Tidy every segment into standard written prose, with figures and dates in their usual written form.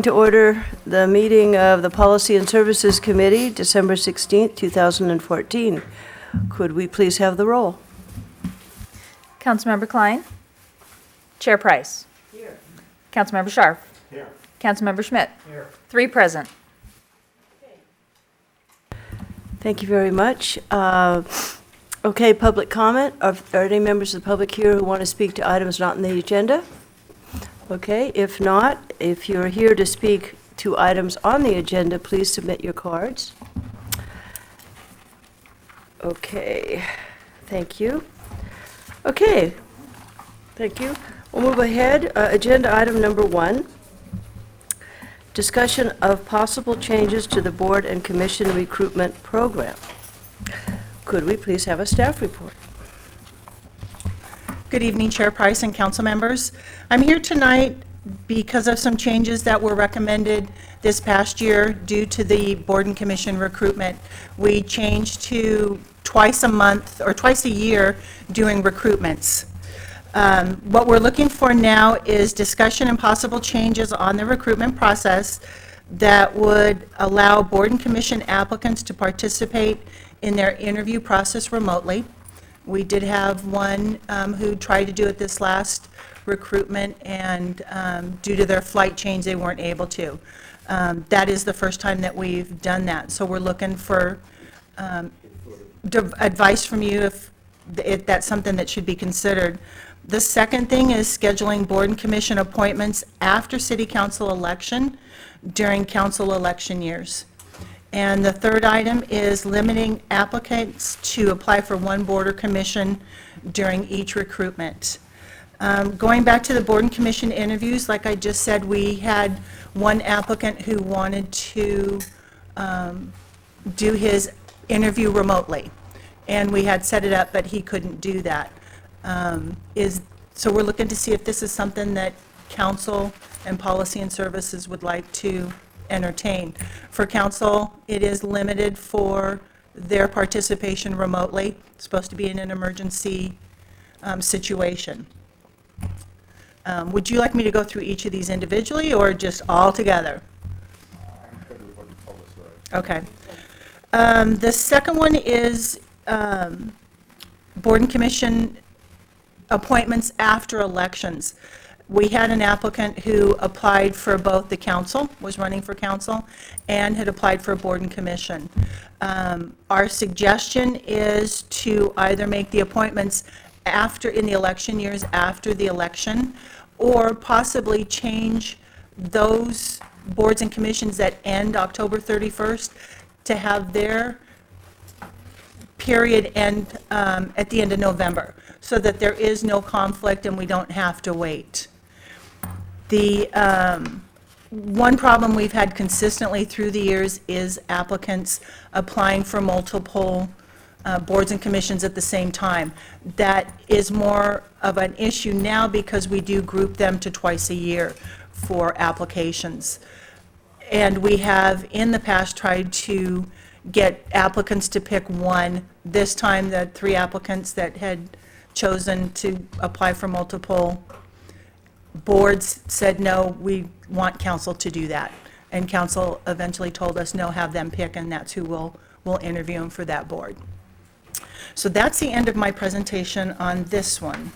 To order the meeting of the Policy and Services Committee, December 16th, 2014. Could we please have the roll? Councilmember Klein. Chair Price. Here. Councilmember Scharf. Here. Councilmember Schmidt. Here. 3 present. Thank you very much. Okay, public comment. Are there any members of the public here who want to speak to items not on the agenda? Okay, if not, if you're here to speak to items on the agenda, please submit your cards. Okay, thank you. Okay, thank you. We'll move ahead. Agenda item number 1, discussion of possible changes to the board and commission recruitment program. Could we please have a staff report? Good evening, Chair Price and council members. I'm here tonight because of some changes that were recommended this past year due to the board and commission recruitment. We changed to twice a month or twice a year doing recruitments. What we're looking for now is discussion and possible changes on the recruitment process that would allow board and commission applicants to participate in their interview process remotely. We did have one who tried to do it this last recruitment, and due to their flight change, they weren't able to. That is the first time that we've done that. So we're looking for advice from you if that's something that should be considered. The second thing is scheduling board and commission appointments after city council election during council election years. And the third item is limiting applicants to apply for one board or commission during each recruitment. Going back to the board and commission interviews, like I just said, we had one applicant who wanted to do his interview remotely, and we had set it up, but he couldn't do that. So we're looking to see if this is something that council and policy and services would like to entertain. For council, it is limited for their participation remotely. It's supposed to be in an emergency situation. Would you like me to go through each of these individually or just all together? Okay. The second one is board and commission appointments after elections. We had an applicant who applied for both the council, was running for council, and had applied for board and commission. Our suggestion is to either make the appointments after, in the election years after the election, or possibly change those boards and commissions that end October 31st to have their period end at the end of November, so that there is no conflict and we don't have to wait. The one problem we've had consistently through the years is applicants applying for multiple boards and commissions at the same time. That is more of an issue now because we do group them to twice a year for applications. And we have in the past tried to get applicants to pick one. This time, the 3 applicants that had chosen to apply for multiple boards said, no, we want council to do that. And council eventually told us, no, have them pick, and that's who we'll interview them for that board. So that's the end of my presentation on this one.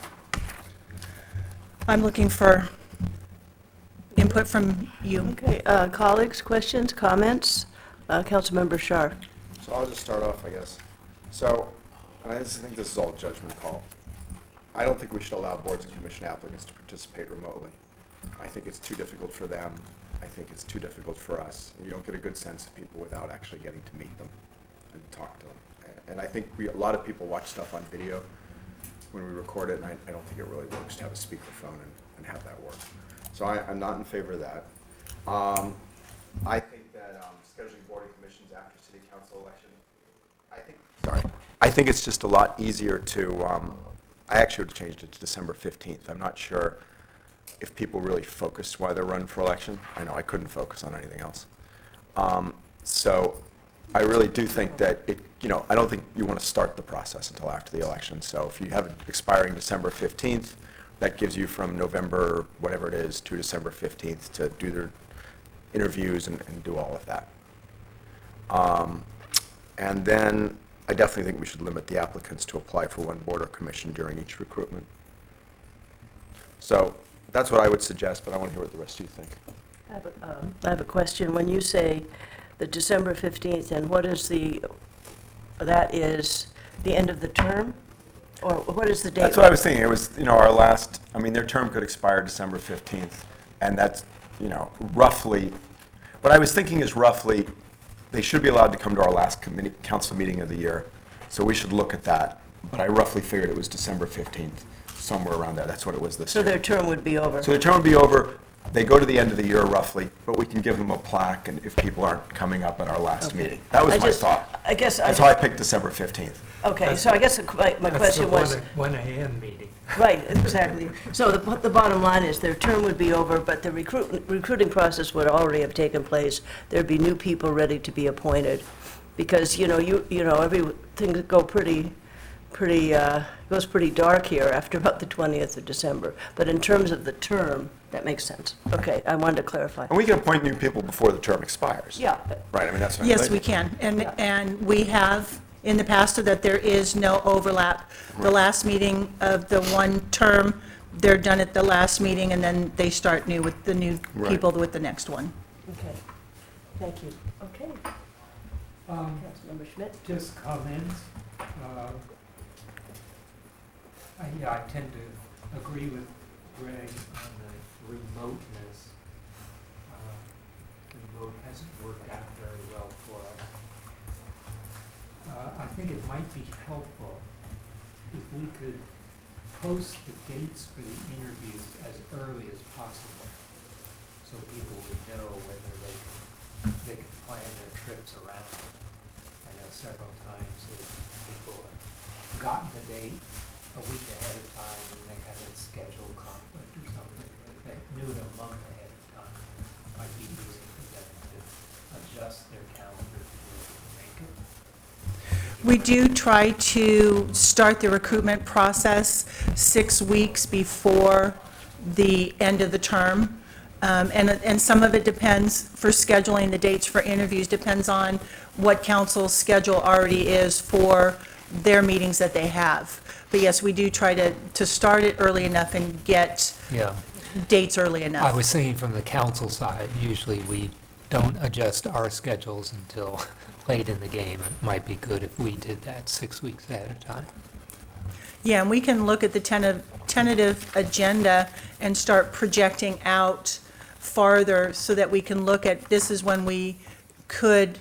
I'm looking for input from you. Okay, colleagues, questions, comments? Councilmember Scharf. So I'll just start off, I guess. So I think this is all judgment call. I don't think we should allow boards and commission applicants to participate remotely. I think it's too difficult for them. I think it's too difficult for us. And you don't get a good sense of people without actually getting to meet them and talk to them. And I think a lot of people watch stuff on video when we record it, and I don't think it really works to have a speakerphone and have that work. So I'm not in favor of that. I think that scheduling board and commissions after city council election, I think it's just a lot easier to, I actually would have changed it to December 15th. I'm not sure if people really focused while they're running for election. I know I couldn't focus on anything else. So I really do think that I don't think you want to start the process until after the election. So if you have it expiring December 15th, that gives you from November, whatever it is, to December 15th to do interviews and do all of that. And then I definitely think we should limit the applicants to apply for one board or commission during each recruitment. So that's what I would suggest, but I want to hear what the rest of you think. I have a question. When you say the December 15th, and what is that is the end of the term? Or what is the date? That's what I was thinking. It was, our last, their term could expire December 15th, and that's, roughly, what I was thinking is roughly, they should be allowed to come to our last council meeting of the year, so we should look at that. But I roughly figured it was December 15th, somewhere around there. That's what it was this So year. their term would be over? So their term would be over. They go to the end of the year roughly, but we can give them a plaque and if people aren't coming up at our last Okay. meeting. That was I my just- thought. I guess I That's how I picked December 15th. Okay, so I guess my question was, That's the 1 a.m. meeting. right, exactly. So the bottom line is their term would be over, but the recruiting process would already have taken place. There'd be new people ready to be appointed. Because, everything could go goes pretty dark here after about the 20th of December. But in terms of the term, that makes sense. Okay, I wanted to clarify. And we can appoint new people before the term expires. Yeah, Right, that's what I'm Yes, thinking. we can. Yeah. And we have in the past so that there is no overlap. The last meeting of the one term, they're done at the last meeting, and then they start new with the new Right. people with the next one. okay. Thank you. Okay. Councilmember Schmidt? Just comments. I tend to agree with Greg on the remoteness. Remote hasn't worked out very well for us. I think it might be helpful if we could post the dates for the interviews as early as possible, so people would know whether they can plan their trips around it. I know several times that people have gotten the date a week ahead of time and they had a schedule conflict or something. They knew it a month ahead of time. It might be easy for them to adjust their calendar to be able to make it. We do try to start the recruitment process 6 weeks before the end of the term. And some of it depends, for scheduling the dates for interviews, depends on what council's schedule already is for their meetings that they have. But yes, we do try to start it early enough and get Yeah. dates early enough. I was thinking from the council side, usually we don't adjust our schedules until late in the game. It might be good if we did that 6 weeks ahead of time. Yeah, and we can look at the tentative agenda and start projecting out farther so that we can look at, this is when we could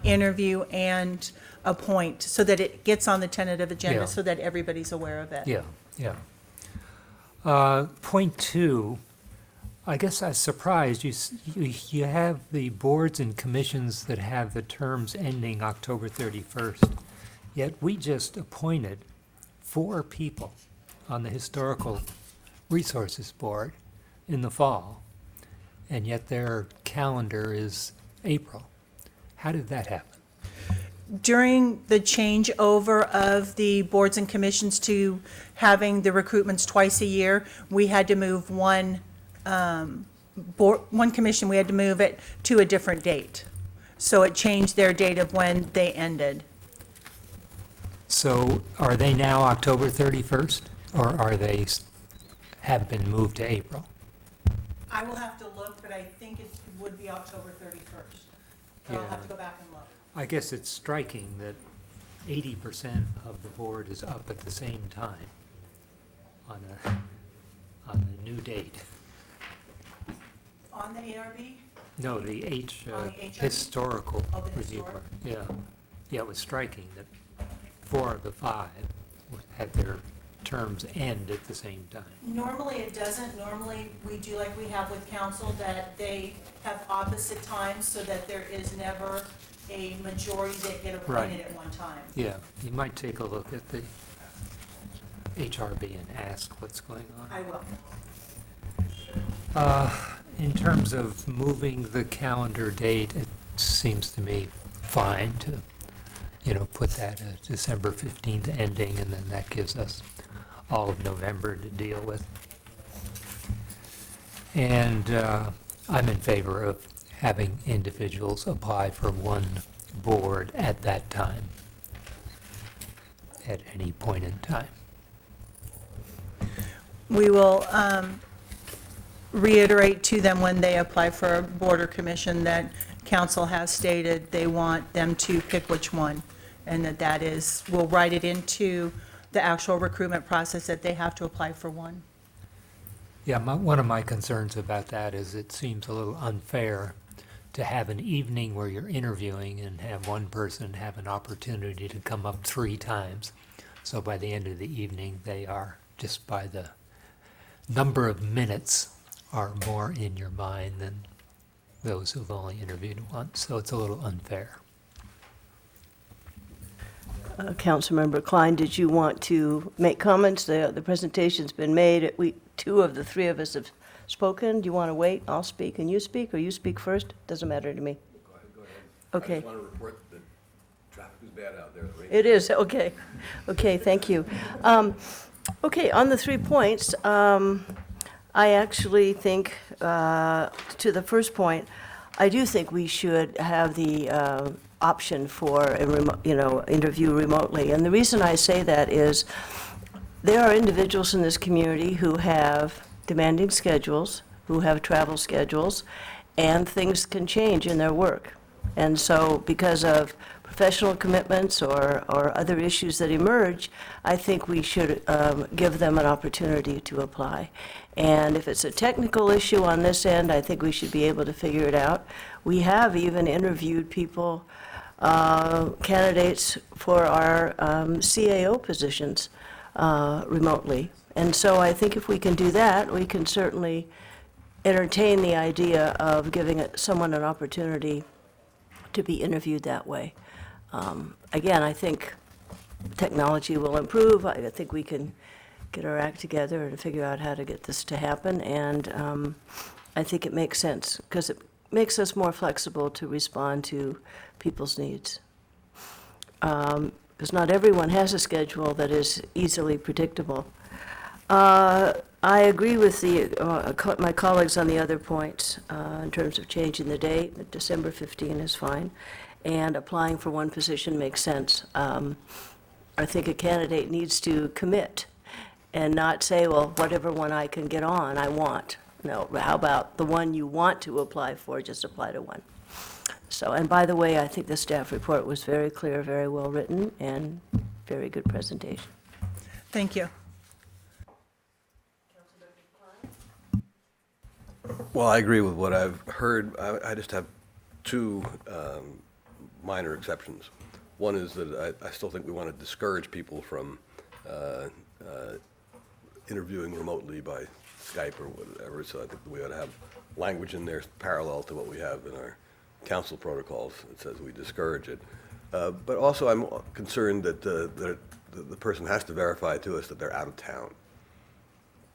interview and appoint, so that it gets on the tentative Yeah. agenda, so that everybody's aware of it. Yeah, yeah. Point 2, I guess I was surprised, you have the boards and commissions that have the terms ending October 31st, yet we just appointed 4 people on the Historical Resources Board in the fall, and yet their calendar is April. How did that happen? During the changeover of the boards and commissions to having the recruitments twice a year, we had to move one commission, we had to move it to a different date. So it changed their date of when they ended. So are they now October 31st, or are they, have been moved to April? I will have to look, but I think it would be October 31st. But I'll have to go back and look. I guess it's striking that 80% of the board is up at the same time on a new date. On the ARB? No, the On the HRB? historical Oh, the review historic? board. Yeah, yeah, it was striking that 4 of the 5 had their terms end at the same time. Normally, it doesn't. Normally, we do like we have with council, that they have opposite times, so that there is never a majority that get appointed Right. at one time. Yeah, you might take a look at the HRB and ask what's going on. I will. In terms of moving the calendar date, it seems to me fine to, put that at December 15th ending, and then that gives us all of November to deal with. And I'm in favor of having individuals apply for one board at that time, at any point in time. We will reiterate to them when they apply for a board or commission that council has stated they want them to pick which one, and that is, we'll write it into the actual recruitment process that they have to apply for one. Yeah, one of my concerns about that is it seems a little unfair to have an evening where you're interviewing and have one person have an opportunity to come up 3 times. So by the end of the evening, they are, just by the number of minutes, are more in your mind than those who've only interviewed once. So it's a little unfair. Councilmember Klein, did you want to make comments? The presentation's been made. 2 of the 3 of us have spoken. Do you want to wait? I'll speak and you speak, or you speak first? Doesn't matter to me. Go ahead. Okay. I just want to report that traffic is bad out there. The rain- It is, okay. Okay, thank you. Okay, on the 3 points, I actually think, to the first point, I do think we should have the option for interview remotely. And the reason I say that is there are individuals in this community who have demanding schedules, who have travel schedules, and things can change in their work. And so because of professional commitments or other issues that emerge, I think we should give them an opportunity to apply. And if it's a technical issue on this end, I think we should be able to figure it out. We have even interviewed people, candidates for our CAO positions remotely. And so I think if we can do that, we can certainly entertain the idea of giving someone an opportunity to be interviewed that way. Again, I think technology will improve. I think we can get our act together and figure out how to get this to happen. And I think it makes sense because it makes us more flexible to respond to people's needs. Because not everyone has a schedule that is easily predictable. I agree with my colleagues on the other points in terms of changing the date. December 15 is fine, and applying for one position makes sense. I think a candidate needs to commit and not say, well, whatever one I can get on, I want. No, how about the one you want to apply for, just apply to one. So, and by the way, I think the staff report was very clear, very well written, and very good presentation. Thank you. Well, I agree with what I've heard. I just have 2 minor exceptions. One is that I still think we want to discourage people from interviewing remotely by Skype or whatever, so I think we ought to have language in there parallel to what we have in our council protocols that says we discourage it. But also I'm concerned that the person has to verify to us that they're out of town.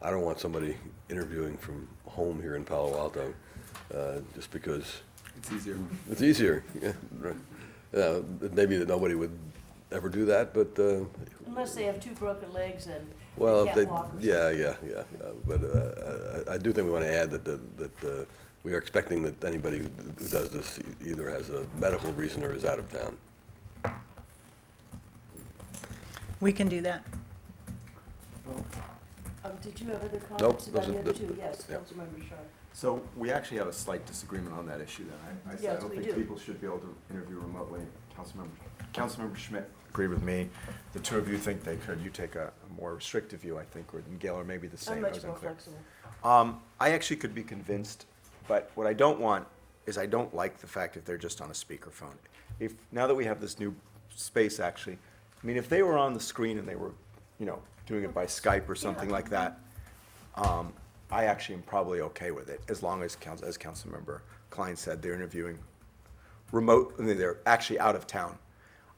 I don't want somebody interviewing from home here in Palo Alto just because It's easier. it's easier. Yeah, right. Maybe that nobody would ever do that, but Unless they have 2 broken legs and well, can't walk or yeah. But I do think we want to add that we are expecting that anybody who does this either has a medical reason or is out of town. We can do that. Did you have other Nope, comments about the those are other the- 2? Yes, yeah. Councilmember Sharp. So we actually have a slight disagreement on that issue then. I said I Yes, don't we think do. people should be able to interview remotely. Councilmember Schmidt agreed with me. The 2 of you think they could. You take a more restrictive view, I think, or Gail are maybe the same. I'm I much was more unclear. flexible. I actually could be convinced, but what I don't want is I don't like the fact that they're just on a speakerphone. Now that we have this new space, actually, I mean, if they were on the screen and they were, doing it by Skype or something like that, I actually am probably okay with it, as long as Councilmember Klein said, they're interviewing remote, I mean, they're actually out of town.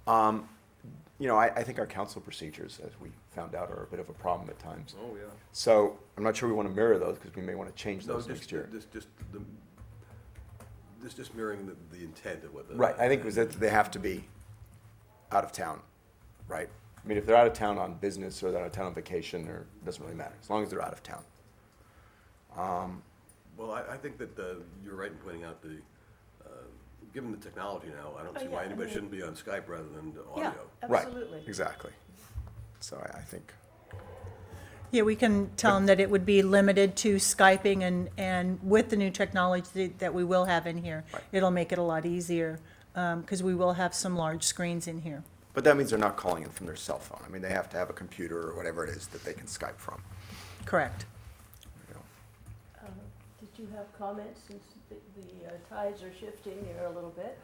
I think our council procedures, as we found out, are a bit of a problem at times. Oh, yeah. So I'm not sure we want to mirror those, because we may want to change No, those next year. Just mirroring the intent of what the. Right, I think it was that they have to be out of town, right? I mean, if they're out of town on business or they're out of town on vacation, or it doesn't really matter, as long as they're out of town. Well, I think that you're right in pointing out Given the technology now, I don't see yeah, why I anybody mean- shouldn't be on Skype rather than Yeah, audio. absolutely. Right, exactly. So I think, Yeah, we can tell them that it would be limited to Skyping, and with the new technology that we will have in here, Right. it'll make it a lot easier, because we will have some large screens in here. but that means they're not calling in from their cell phone. I mean, they have to have a computer or whatever it is that they can Skype from. Correct. You know. Did you have comments, since the tides are shifting here a little bit?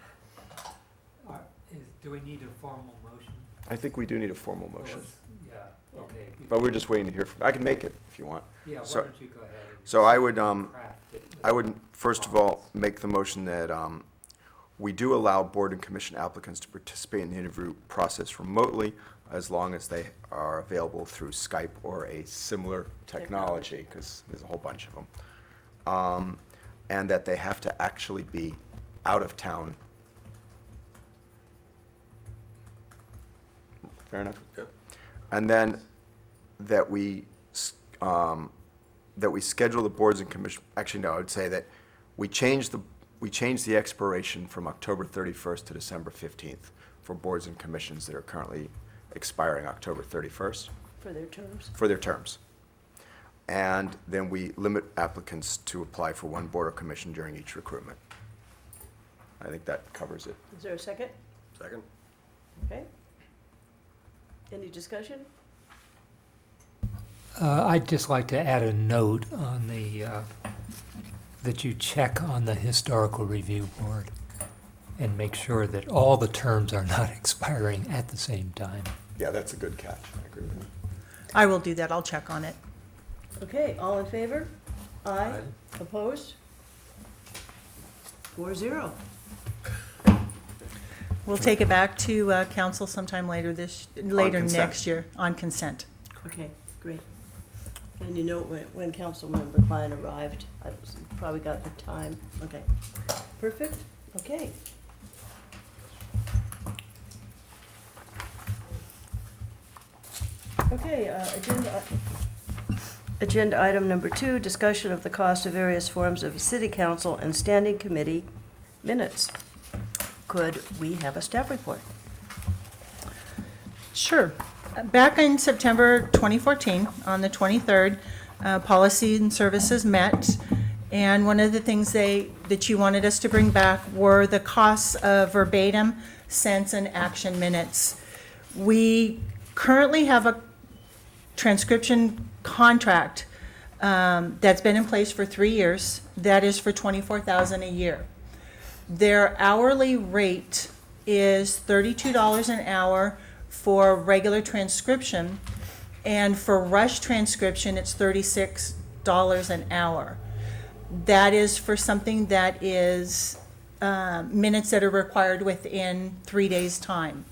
Do we need a formal motion? I think we do need a formal motion, Yeah, okay. but we're just waiting to hear from, I can make it if you want. Yeah, why So- don't you go ahead and So I would, craft it? I would, first of all, make the motion that we do allow board and commission applicants to participate in the interview process remotely as long as they are available through Skype or a similar technology, because there's a whole bunch of them. And that they have to actually be out of town. Fair enough? Yeah. And then that we schedule the boards and commission, actually, no, I would say that we change the expiration from October 31st to December 15th for boards and commissions that are currently expiring October 31st For their terms? for their terms. And then we limit applicants to apply for one board or commission during each recruitment. I think that covers it. Is there a second? Second? Okay. Any discussion? I'd just like to add a note on that you check on the Historical Review Board and make sure that all the terms are not expiring at the same time. Yeah, that's a good catch. I agree with you. I will do that, I'll check on it. Okay, all in favor? Aye. Aye. Opposed? 4-0. We'll take it back to council sometime later consent. next year, on consent. Okay, great. And you know when Councilmember Klein arrived, I probably got the time. Okay, perfect, okay. Okay, agenda item number 2, discussion of the cost of various forms of city council and standing committee minutes. Could we have a staff report? Sure. Back in September 2014, on the 23rd, Policy and Services met, and one of the things that you wanted us to bring back were the costs of verbatim, sense, and action minutes. We currently have a transcription contract that's been in place for 3 years. That is for $24,000 a year. Their hourly rate is $32 an hour for regular transcription, and for rush transcription, it's $36 an hour. That is for something that is minutes that are required within 3 days' time.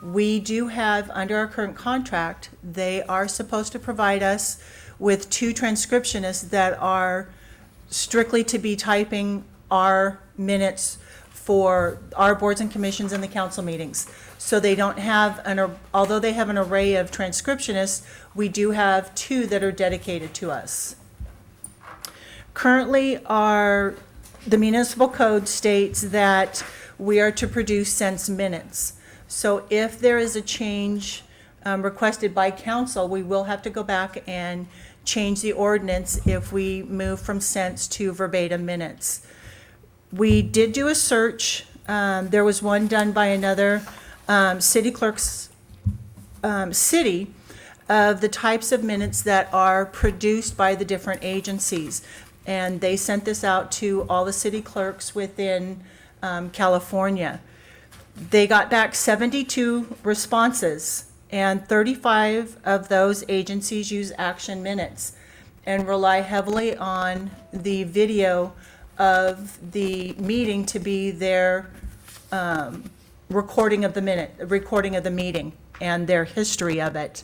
We do have, under our current contract, they are supposed to provide us with 2 transcriptionists that are strictly to be typing our minutes for our boards and commissions and the council meetings. So they don't have, although they have an array of transcriptionists, we do have 2 that are dedicated to us. Currently, the municipal code states that we are to produce sense minutes. So if there is a change requested by council, we will have to go back and change the ordinance if we move from sense to verbatim minutes. We did do a search. There was one done by another city clerk's city of the types of minutes that are produced by the different agencies. And they sent this out to all the city clerks within California. They got back 72 responses, and 35 of those agencies use action minutes and rely heavily on the video of the meeting to be their recording of the meeting and their history of it.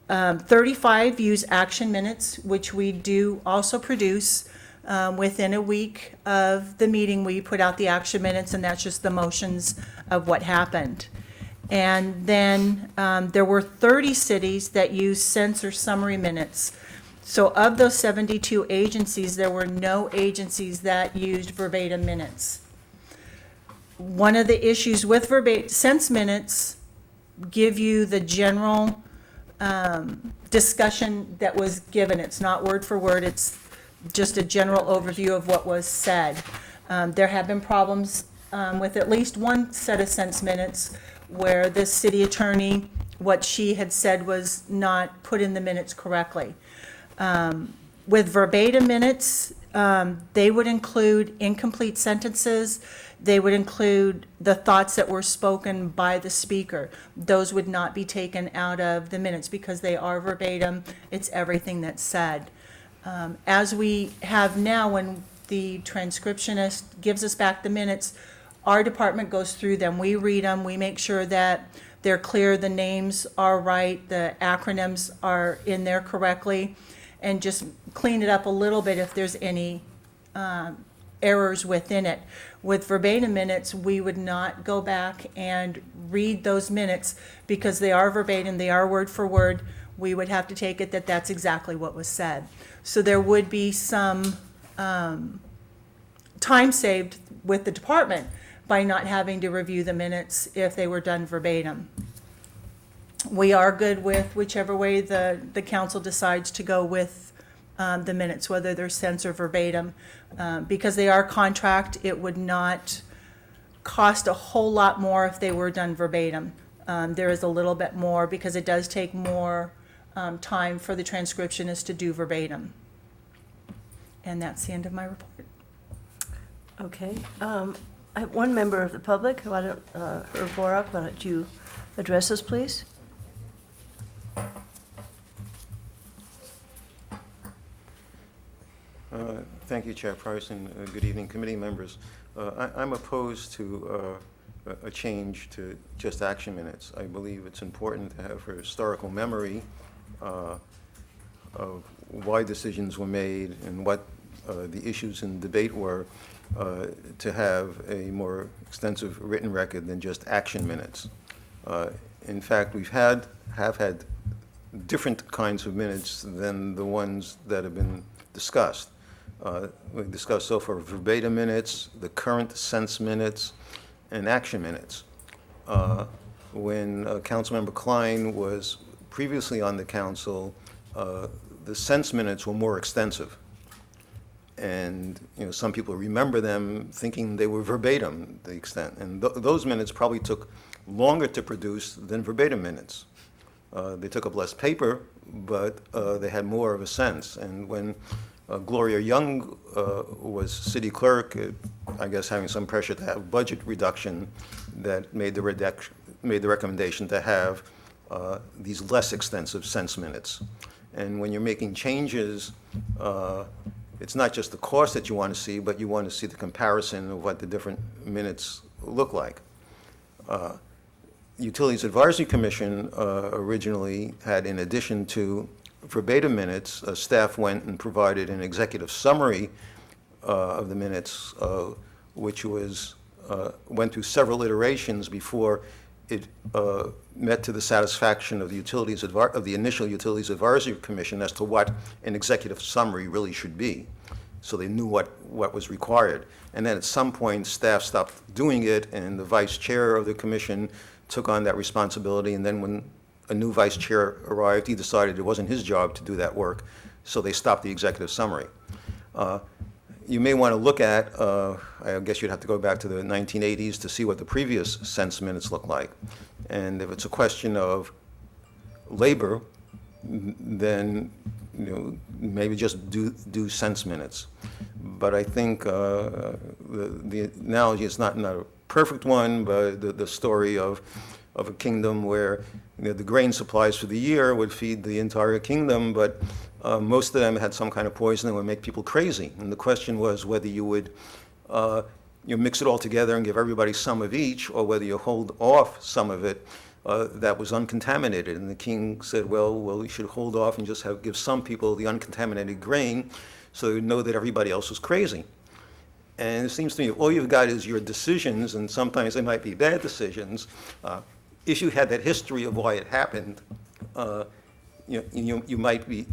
35 use action minutes, which we do also produce. Within a week of the meeting, we put out the action minutes, and that's just the motions of what happened. And then there were 30 cities that used sense or summary minutes. So of those 72 agencies, there were no agencies that used verbatim minutes. one of the issues with verbatim, sense minutes give you the general discussion that was given. It's not word for word, it's just a general overview of what was said. There have been problems with at least one set of sense minutes where the city attorney, what she had said was not put in the minutes correctly. With verbatim minutes, they would include incomplete sentences. They would include the thoughts that were spoken by the speaker. Those would not be taken out of the minutes because they are verbatim. It's everything that's said. As we have now, when the transcriptionist gives us back the minutes, our department goes through them. We read them. We make sure that they're clear, the names are right, the acronyms are in there correctly, and just clean it up a little bit if there's any errors within it. With verbatim minutes, we would not go back and read those minutes because they are verbatim, they are word for word. We would have to take it that that's exactly what was said. So there would be some time saved with the department by not having to review the minutes if they were done verbatim. We are good with whichever way the council decides to go with the minutes, whether they're sense or verbatim. Because they are contract, it would not cost a whole lot more if they were done verbatim. There is a little bit more because it does take more time for the transcriptionist to do verbatim. And that's the end of my report. Okay. I have one member of the public. Why don't, Herb Borak, why don't you address us, please? Thank you, Chairperson. Good evening, committee members. I'm opposed to a change to just action minutes. I believe it's important to have a historical memory of why decisions were made and what the issues in debate were, to have a more extensive written record than just action minutes. In fact, have had different kinds of minutes than the ones that have been discussed. We've discussed so far verbatim minutes, the current sense minutes, and action minutes. When Councilmember Klein was previously on the council, the sense minutes were more extensive. And some people remember them thinking they were verbatim, the extent. And those minutes probably took longer to produce than verbatim minutes. They took up less paper, but they had more of a sense. And when Gloria Young was city clerk, I guess having some pressure to have budget reduction, that made the recommendation to have these less extensive sense minutes. And when you're making changes, it's not just the cost that you want to see, but you want to see the comparison of what the different minutes look like. Utilities Advisory Commission originally had, in addition to verbatim minutes, staff went and provided an executive summary of the minutes, which was went through several iterations before it met to the satisfaction of the initial Utilities Advisory Commission as to what an executive summary really should be. So they knew what was required. And then at some point, staff stopped doing it, and the vice chair of the commission took on that responsibility. And then when a new vice chair arrived, he decided it wasn't his job to do that work, so they stopped the executive summary. You may want to look at, I guess you'd have to go back to the 1980s to see what the previous sense minutes look like. And if it's a question of labor, then maybe just do sense minutes. But I think the analogy is not a perfect one, but the story of a kingdom where the grain supplies for the year would feed the entire kingdom, but most of them had some kind of poison that would make people crazy. And the question was whether you would mix it all together and give everybody some of each, or whether you hold off some of it that was uncontaminated. And the king said, well, we should hold off and just give some people the uncontaminated grain so they would know that everybody else was crazy. And it seems to me all you've got is your decisions, and sometimes they might be bad decisions. If you had that history of why it happened, you might be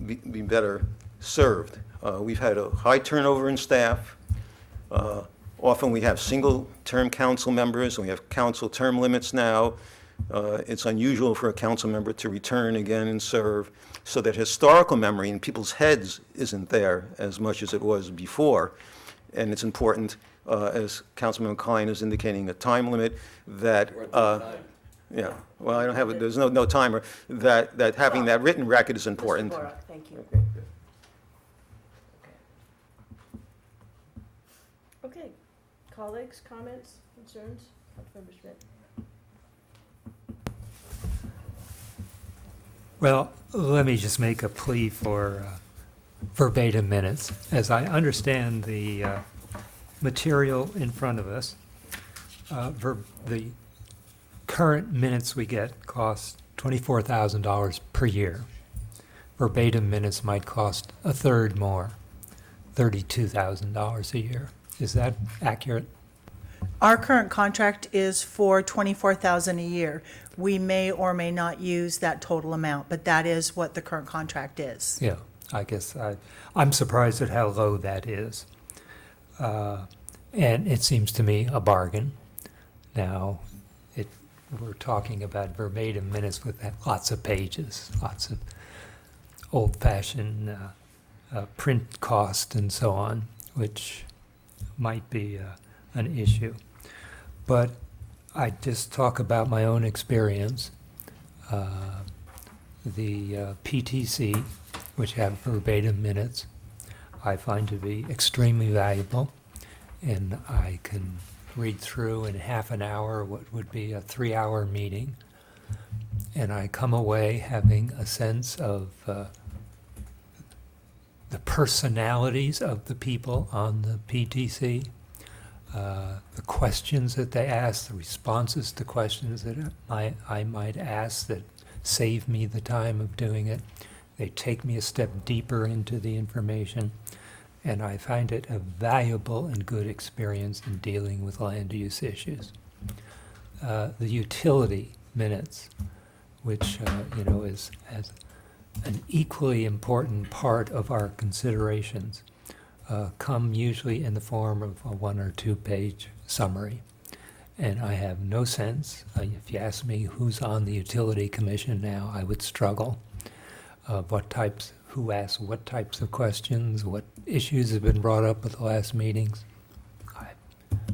better served. We've had a high turnover in staff. Often we have single-term council members, and we have council term limits now. It's unusual for a council member to return again and serve, so that historical memory in people's heads isn't there as much as it was before. And it's important, as Councilman Klein is indicating, a time limit that, yeah, well, I don't have, there's no timer, that having that written record is important. Mr. Borak, thank you. Okay, colleagues, comments, concerns? Councilmember Schmidt. Well, let me just make a plea for verbatim minutes. As I understand the material in front of us, the current minutes we get cost $24,000 per year. Verbatim minutes might cost a third more, $32,000 a year. Is that accurate? Our current contract is for $24,000 a year. We may or may not use that total amount, but that is what the current contract is. Yeah, I guess I'm surprised at how low that is. And it seems to me a bargain. Now, we're talking about verbatim minutes with lots of pages, lots of old-fashioned print cost and so on, which might be an issue. But I just talk about my own experience. The PTC, which have verbatim minutes, I find to be extremely valuable, and I can read through in half an hour what would be a 3-hour meeting, and I come away having a sense of the personalities of the people on the PTC, the questions that they ask, the responses to questions that I might ask that save me the time of doing it. They take me a step deeper into the information, and I find it a valuable and good experience in dealing with land use issues. The utility minutes, which is as an equally important part of our considerations, come usually in the form of a 1 or 2 page summary. And I have no sense, if you ask me who's on the Utility Commission now, I would struggle. Who asks what types of questions, what issues have been brought up at the last meetings.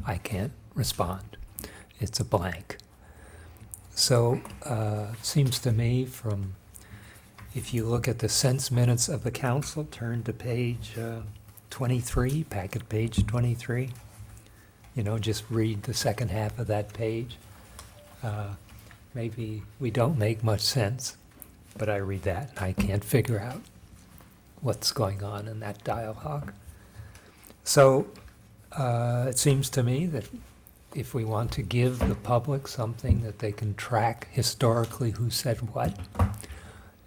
I can't respond. It's a blank. So it seems to me if you look at the sense minutes of the council, turn to page 23, packet page 23. Just read the second half of that page. Maybe we don't make much sense, but I read that and I can't figure out what's going on in that dialogue. So it seems to me that if we want to give the public something that they can track historically who said what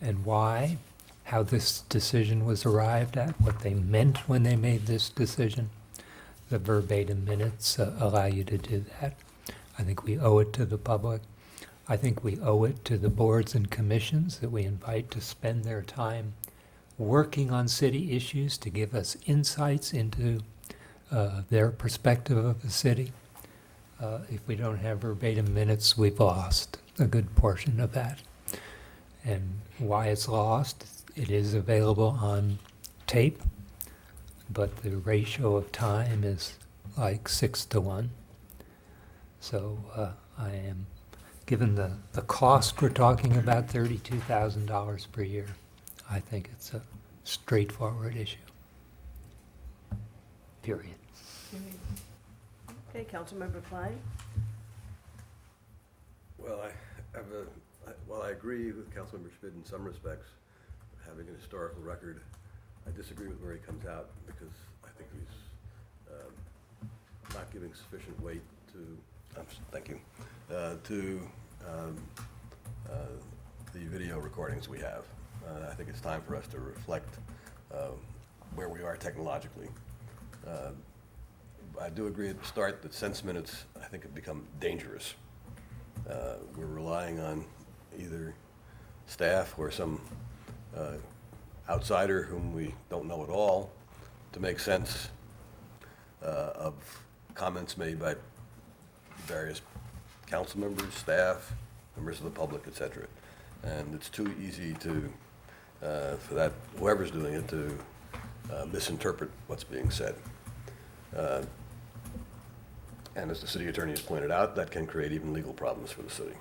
and why, how this decision was arrived at, what they meant when they made this decision, the verbatim minutes allow you to do that. I think we owe it to the public. I think we owe it to the boards and commissions that we invite to spend their time working on city issues to give us insights into their perspective of the city. If we don't have verbatim minutes, we've lost a good portion of that. And why it's lost, it is available on tape, but the ratio of time is like 6 to 1. So I am, given the cost we're talking about, $32,000 per year, I think it's a straightforward issue. Period. Okay, Councilmember Klein. Well, while I agree with Councilmember Schmidt in some respects, having a historical record, I disagree with where he comes out because I think he's not giving sufficient weight to, thank you, to the video recordings we have. I think it's time for us to reflect where we are technologically. I do agree at the start that sense minutes, I think, have become dangerous. We're relying on either staff or some outsider whom we don't know at all to make sense of comments made by various council members, staff, members of the public, et cetera. And it's too easy to, for that, whoever's doing it, to misinterpret what's being said. And as the city attorney has pointed out, that can create even legal problems for the city.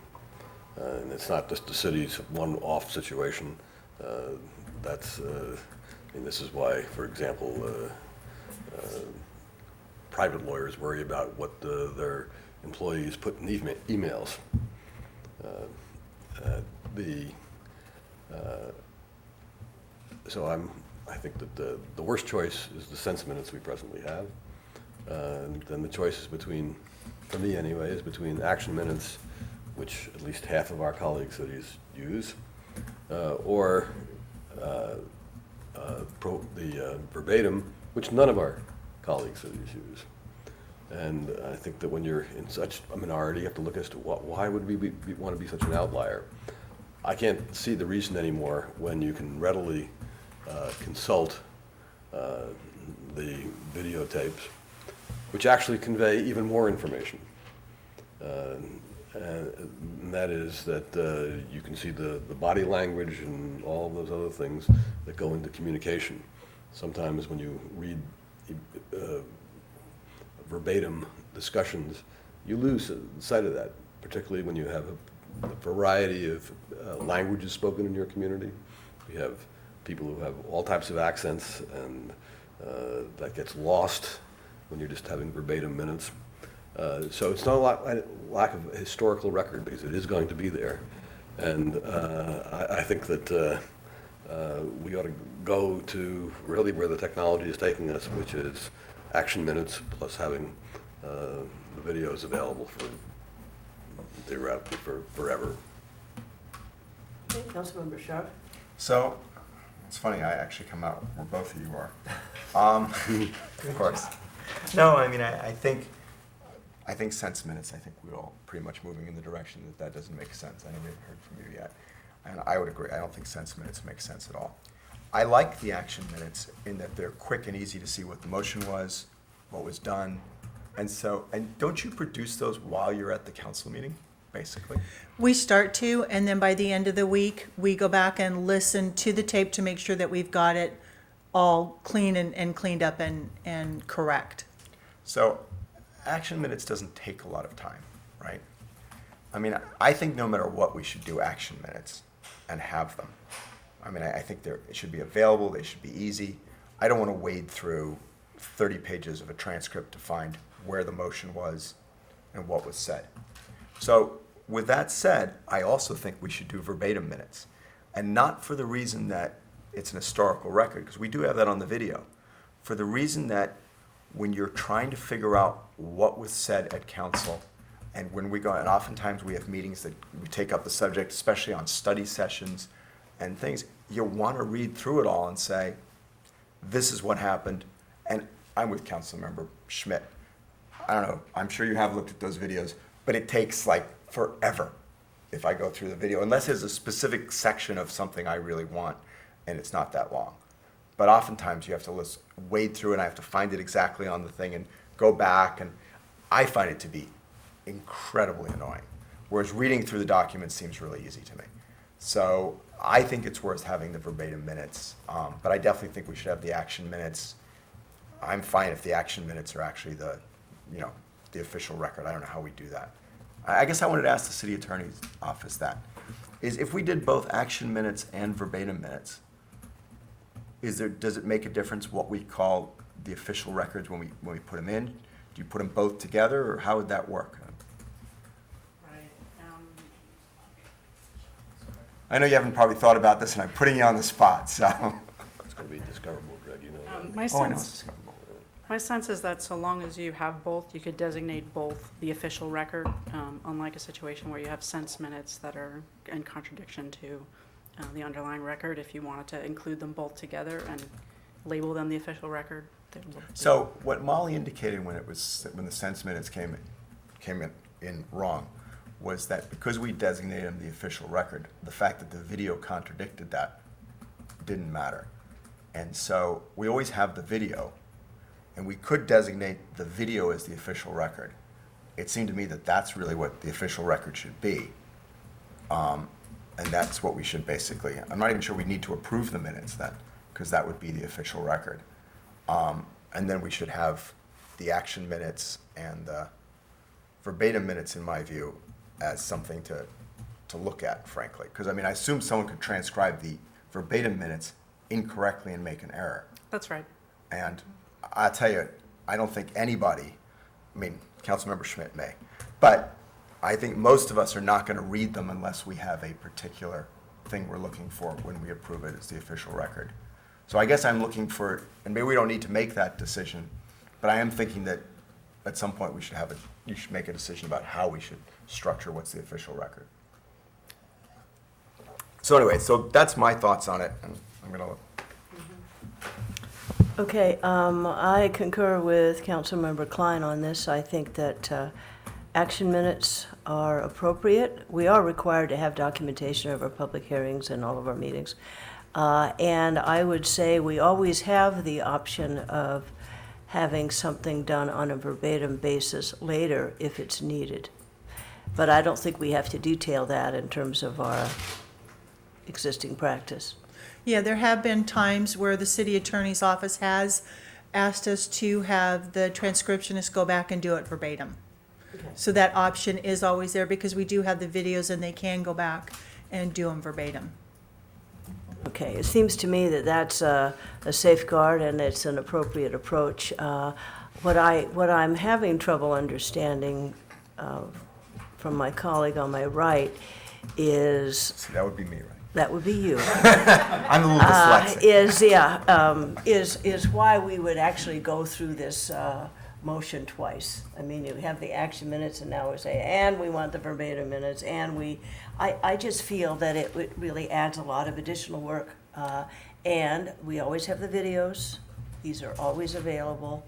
And it's not just the city's one-off situation. That's, I mean, this is why, for example, private lawyers worry about what their employees put in emails. So I think that the worst choice is the sense minutes we presently have. Then the choice is between, for me anyway, is between action minutes, which at least half of our colleagues cities use, or the verbatim, which none of our colleague cities use. And I think that when you're in such a minority, you have to look as to why would we want to be such an outlier. I can't see the reason anymore when you can readily consult the videotapes, which actually convey even more information. And that is that you can see the body language and all of those other things that go into communication. Sometimes when you read verbatim discussions, you lose sight of that, particularly when you have a variety of languages spoken in your community. You have people who have all types of accents, and that gets lost when you're just having verbatim minutes. So it's not a lack of historical record, because it is going to be there. And I think that we ought to go to really where the technology is taking us, which is action minutes plus having the videos available for forever. Okay, Councilmember Sharp? So, it's funny, I actually come out where both of you are. Of course. No, I mean, I think sense minutes, I think we're all pretty much moving in the direction that doesn't make sense. I haven't heard from you yet. And I would agree, I don't think sense minutes make sense at all. I like the action minutes in that they're quick and easy to see what the motion was, what was done. And don't you produce those while you're at the council meeting, basically? We start to, and then by the end of the week, we go back and listen to the tape to make sure that we've got it all clean and cleaned up and correct. So action minutes doesn't take a lot of time, right? I mean, I think no matter what, we should do action minutes and have them. I mean, I think it should be available, they should be easy. I don't want to wade through 30 pages of a transcript to find where the motion was and what was said. So with that said, I also think we should do verbatim minutes. And not for the reason that it's an historical record, because we do have that on the video, for the reason that when you're trying to figure out what was said at council, and when we go, and oftentimes we have meetings that we take up the subject, especially on study sessions and things, you'll want to read through it all and say, this is what happened. And I'm with Councilmember Schmidt. I don't know, I'm sure you have looked at those videos, but it takes like forever if I go through the video, unless there's a specific section of something I really want, and it's not that long. But oftentimes you have to wade through, and I have to find it exactly on the thing and go back, and I find it to be incredibly annoying. Whereas reading through the document seems really easy to me. So I think it's worth having the verbatim minutes, but I definitely think we should have the action minutes. I'm fine if the action minutes are actually the official record. I don't know how we do that. I guess I wanted to ask the city attorney's office that. Is if we did both action minutes and verbatim minutes, does it make a difference what we call the official records when we put them in? Do you put them both together, or how would that work? I know you haven't probably thought about this, and I'm putting you on the spot, so. It's going to be discoverable, Greg, you know that. My Oh, I know it's sense, discoverable. my sense is that so long as you have both, you could designate both the official record, unlike a situation where you have sense minutes that are in contradiction to the underlying record. If you wanted to include them both together and label them the official record, they would. So what Molly indicated when the sense minutes came in wrong was that because we designated them the official record, the fact that the video contradicted that didn't matter. And so we always have the video, and we could designate the video as the official record. It seemed to me that that's really what the official record should be. And that's what we should basically, I'm not even sure we need to approve the minutes then, because that would be the official record. And then we should have the action minutes and the verbatim minutes, in my view, as something to look at, frankly. Because, I mean, I assume someone could transcribe the verbatim minutes incorrectly and make an error. That's right. And I'll tell you, I don't think anybody, I mean, Councilmember Schmidt may, but I think most of us are not going to read them unless we have a particular thing we're looking for when we approve it as the official record. So I guess I'm looking for, and maybe we don't need to make that decision, but I am thinking that at some point we should have you should make a decision about how we should structure what's the official record. So anyway, so that's my thoughts on it, and I'm going to Okay, I concur with Councilmember Klein on this. I think that action minutes are appropriate. We are required to have documentation of our public hearings and all of our meetings. And I would say we always have the option of having something done on a verbatim basis later if it's needed. But I don't think we have to detail that in terms of our existing practice. Yeah, there have been times where the city attorney's office has asked us to have the transcriptionist go back and do it verbatim. So that option is always there because we do have the videos and they can go back and do them verbatim. Okay, it seems to me that that's a safeguard and it's an appropriate approach. What I'm having trouble understanding from my colleague on my right is, see, that would be me, right? that would be you, I'm a little dyslexic. is why we would actually go through this motion twice. I mean, you have the action minutes and now we say, and we want the verbatim minutes, and I just feel that it really adds a lot of additional work. And we always have the videos. These are always available.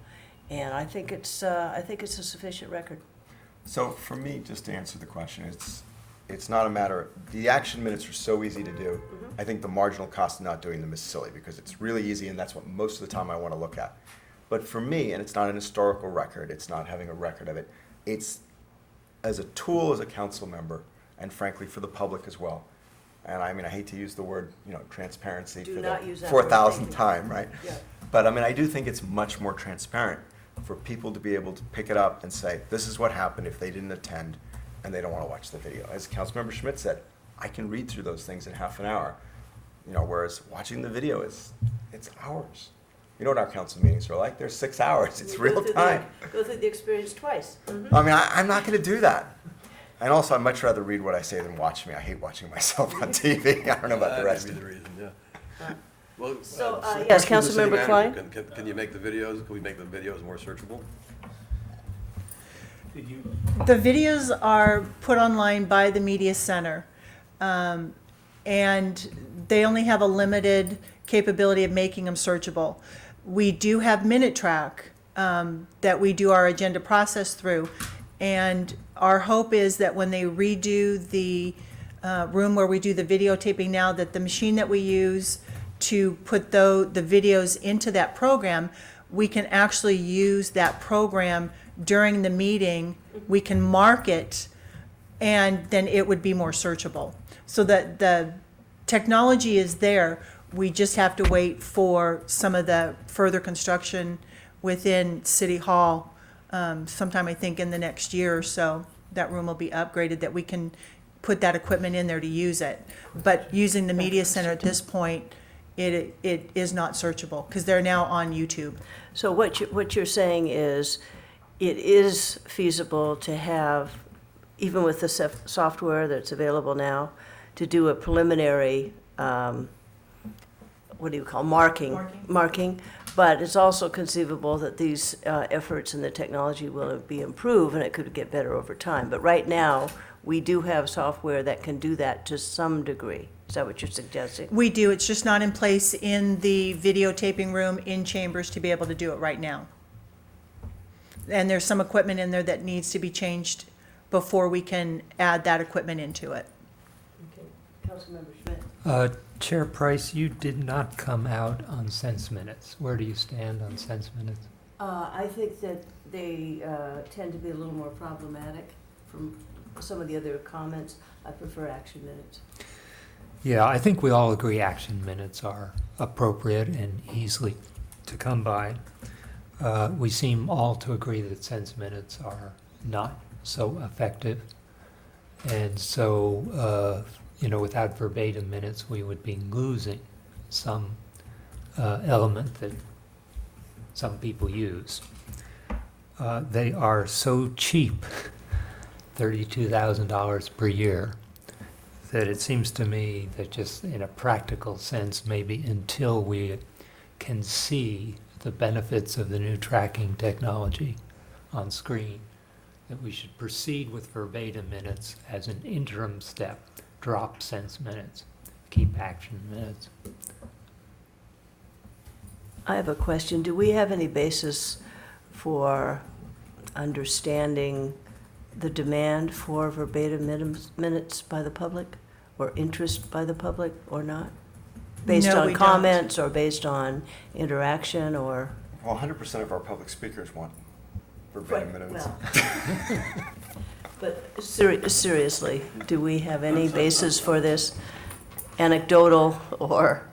And I think it's a sufficient record. So for me, just to answer the question, it's not a matter, the action minutes are so easy to do. I think the marginal cost of not doing them is silly because it's really easy and that's what most of the time I want to look at. But for me, and it's not an historical record, it's not having a record of it, it's as a tool as a council member and frankly for the public as well. And I mean, I hate to use the word, transparency Do for not the use that word, 4,000th thank you. time, right? Yeah. But I mean, I do think it's much more transparent for people to be able to pick it up and say, this is what happened if they didn't attend and they don't want to watch the video. As Councilmember Schmidt said, I can read through those things in half an hour, whereas watching the video it's hours. You know what our council meetings are like? They're 6 hours. It's real time. Go through the experience twice. I mean, I'm not going to do that. And also, I'd much rather read what I say than watch me. I hate watching myself on TV. I don't know about the rest That of may be you. the reason, yeah. Well, So, so yes, question to the city Councilmember Klein? manager, Can you make the videos, can we make the videos more searchable? Did you, The videos are put online by the media center. And they only have a limited capability of making them searchable. We do have Minute Track that we do our agenda process through. And our hope is that when they redo the room where we do the videotaping now, that the machine that we use to put the videos into that program, we can actually use that program during the meeting. We can mark it, and then it would be more searchable. So that the technology is there. We just have to wait for some of the further construction within City Hall. Sometime, I think, in the next year or so, that room will be upgraded, that we can put that equipment in there to use it. But using the media center at this point, it is not searchable, because they're now on YouTube. So what you're saying is, it is feasible to have, even with the software that's available now, to do a preliminary, marking, but it's also conceivable that these efforts and the technology will be improved and it could get better over time. But right now, we do have software that can do that to some degree. Is that what you're suggesting? We do, it's just not in place in the videotaping room in Chambers to be able to do it right now. And there's some equipment in there that needs to be changed before we can add that equipment into it. Okay. Councilmember Schmidt. Chair Price, you did not come out on sense minutes. Where do you stand on sense minutes? I think that they tend to be a little more problematic from some of the other comments. I prefer action minutes. Yeah, I think we all agree action minutes are appropriate and easily to come by. We seem all to agree that sense minutes are not so effective. And so, without verbatim minutes, we would be losing some element that some people use. They are so cheap, $32,000 per year, that it seems to me that just in a practical sense, maybe until we can see the benefits of the new tracking technology on screen, that we should proceed with verbatim minutes as an interim step, drop sense minutes, keep action minutes. I have a question. Do we have any basis for understanding the demand for verbatim minutes by the public, or interest by the public, or not? Based No, on we don't. comments, or based on interaction, or? Well, 100% of our public speakers want verbatim minutes. Well, but seriously, do we have any basis for this, anecdotal, or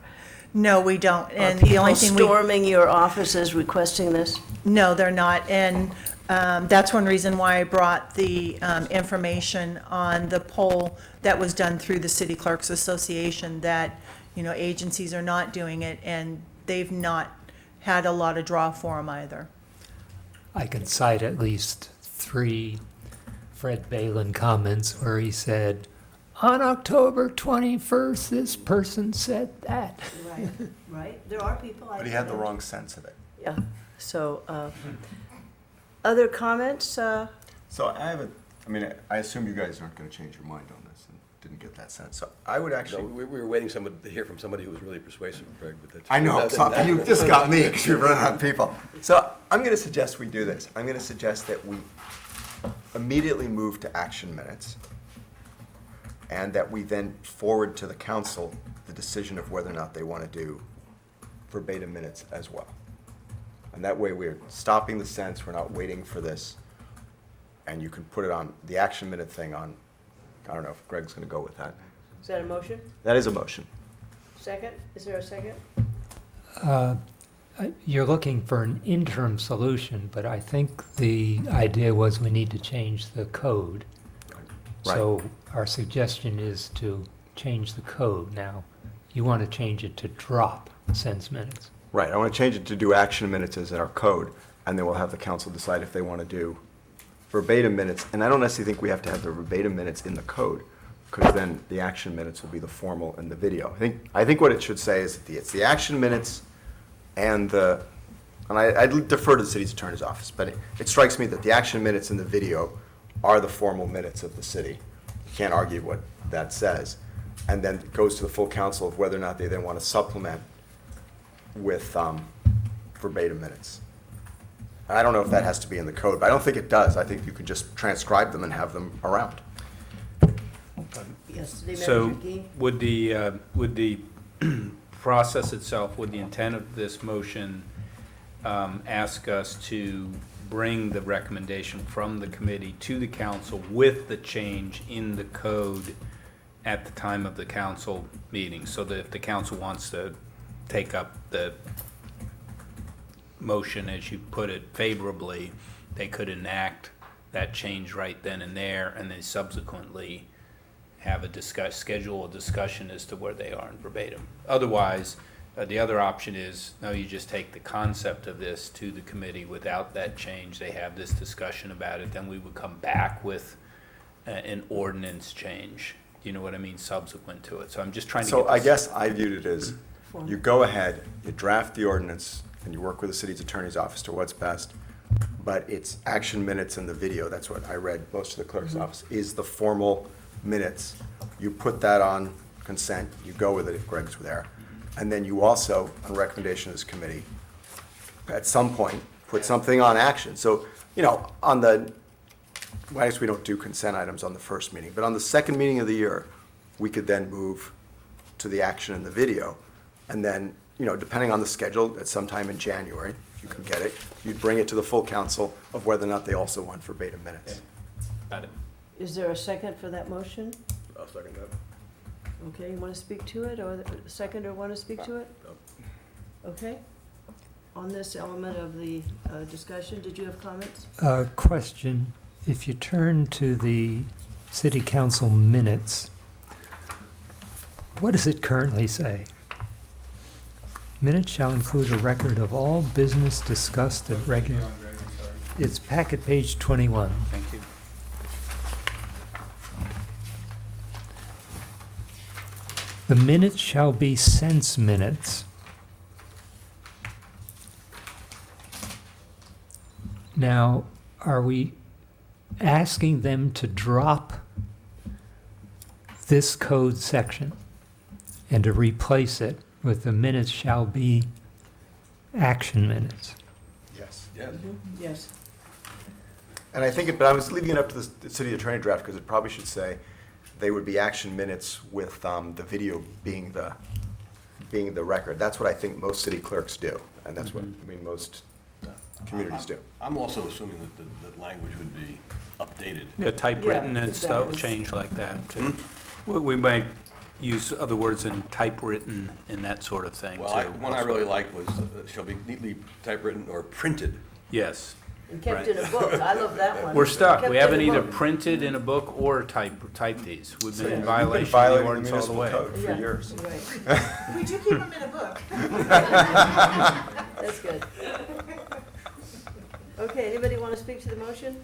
No, we don't. are And the only people thing we, storming your offices requesting this? no, they're not. And that's one reason why I brought the information on the poll that was done through the City Clerks Association, that, agencies are not doing it, and they've not had a lot of draw for them either. I can cite at least 3 Fred Balin comments where he said, on October 21st, this person said that. Right, right. There are people. But he had the wrong sense of it. Yeah, so, other comments? So I assume you guys aren't going to change your mind on this, and didn't get that sense. So I would No, actually, we were waiting to hear from somebody who was really persuasive, Greg, but that's. I know, so you just got me because you're running out of people. So I'm going to suggest we do this. I'm going to suggest that we immediately move to action minutes, and that we then forward to the council the decision of whether or not they want to do verbatim minutes as well. And that way we're stopping the sense, we're not waiting for this, and you can put it on, the action minute thing on, I don't know if Greg's going to go with that. Is that a motion? That is a motion. Second? Is there a second? You're looking for an interim solution, but I think the idea was we need to change the code. Right. So our suggestion is to change the code. Now, you want to change it to drop sense minutes. Right, I want to change it to do action minutes as in our code, and then we'll have the council decide if they want to do verbatim minutes. And I don't necessarily think we have to have the verbatim minutes in the code, because then the action minutes will be the formal and the video. I think what it should say is that it's the action minutes and I defer to the city's attorney's office, but it strikes me that the action minutes and the video are the formal minutes of the city. You can't argue what that says. And then it goes to the full council of whether or not they then want to supplement with verbatim minutes. I don't know if that has to be in the code, but I don't think it does. I think you could just transcribe them and have them around. Yes, City So Manager Gee? would the process itself, would the intent of this motion ask us to bring the recommendation from the committee to the council with the change in the code at the time of the council meeting, so that if the council wants to take up the motion, as you put it, favorably, they could enact that change right then and there, and then subsequently have a schedule a discussion as to where they are in verbatim. Otherwise, the other option is, no, you just take the concept of this to the committee without that change. They have this discussion about it, then we would come back with an ordinance change. You know what I mean, subsequent to it. So I'm just trying to get So I this- guess I viewed it as, you go ahead, you draft the ordinance, and you work with the city's attorney's office to what's best, but it's action minutes and the video, that's what I read most of the clerk's office, is the formal minutes. You put that on consent, you go with it if Greg's there. And then you also, on recommendation of this committee, at some point, put something on action. So, on the, well, I guess we don't do consent items on the first meeting, but on the second meeting of the year, we could then move to the action in the video. And then, depending on the schedule, at some time in January, if you can get it, you'd bring it to the full council of whether or not they also want verbatim minutes. Got it. Is there a second for that motion? I'll second that. Okay, you want to speak to it, or the seconder want to speak to it? No. Okay. On this element of the discussion, did you have comments? Question, if you turn to the city council minutes, what does it currently say? Minutes shall include a record of all business discussed at regular, it's packet page 21. Thank you. The minutes shall be sense minutes. Now, are we asking them to drop this code section and to replace it with the minutes shall be action minutes? Yes. Yes. Yes. And I think, but I was leaving it up to the city attorney draft, because it probably should say they would be action minutes with the video being the record. That's what I think most city clerks do, and that's what, I mean, most communities do. I'm also assuming that the language would be updated. Yeah, typewritten Yeah, and stuff, that was- change like that, too. We might use other words than typewritten and that sort of thing, too. Well, one I really liked was, shall be neatly typewritten or printed. Yes. And kept in a book, I love that one. We're stuck. Kept We in haven't a either book. printed in a book or typed these. We've been in We've been violation of the violating ordinance all the municipal way. code for Yeah, years. right. We do keep them in a book. That's good. Okay, anybody want to speak to the motion?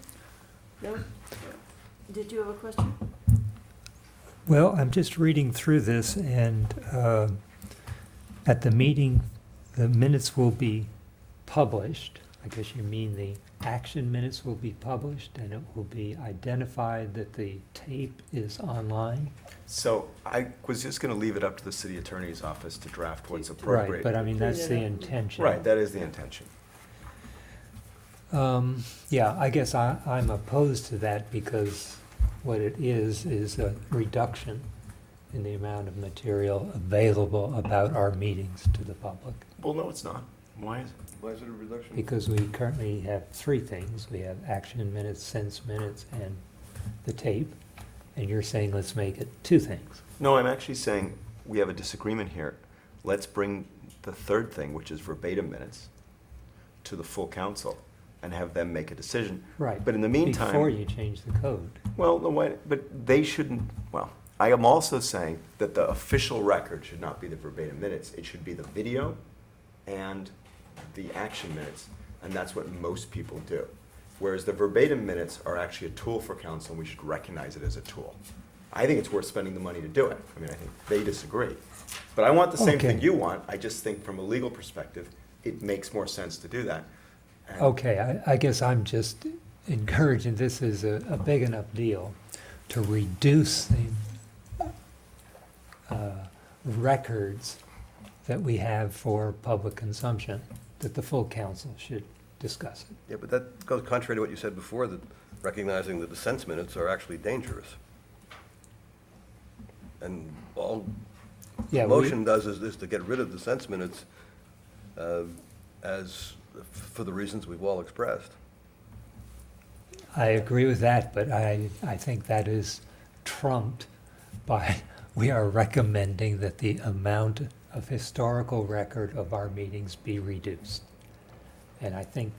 No? Did you have a question? Well, I'm just reading through this, and at the meeting, the minutes will be published. I guess you mean the action minutes will be published, and it will be identified that the tape is online. So I was just going to leave it up to the city attorney's office to draft what's Right, appropriate. but I mean, that's the Clean it up. intention. Right, that is the intention. Yeah, I guess I'm opposed to that because what it is a reduction in the amount of material available about our meetings to the public. Well, no, it's not. Why is it? Why is it a reduction? Because we currently have three things. We have action minutes, sense minutes, and the tape. And you're saying let's make it two things. No, I'm actually saying we have a disagreement here. Let's bring the third thing, which is verbatim minutes, to the full council and have them make a decision. Right. But in the meantime. Before you change the code. Well, no, but they shouldn't, well, I am also saying that the official record should not be the verbatim minutes. It should be the video and the action minutes, and that's what most people do. Whereas the verbatim minutes are actually a tool for council, and we should recognize it as a tool. I think it's worth spending the money to do it. I mean, I think they disagree. But I want the same thing Okay. you want. I just think from a legal perspective, it makes more sense to do that. And- Okay, I guess I'm just encouraging, this is a big enough deal to reduce the records that we have for public consumption, that the full council should discuss it. Yeah, but that goes contrary to what you said before, that recognizing that the sense minutes are actually dangerous. And all Yeah, the we- motion does is to get rid of the sense minutes for the reasons we've all expressed. I agree with that, but I think that is trumped by, we are recommending that the amount of historical record of our meetings be reduced. And I think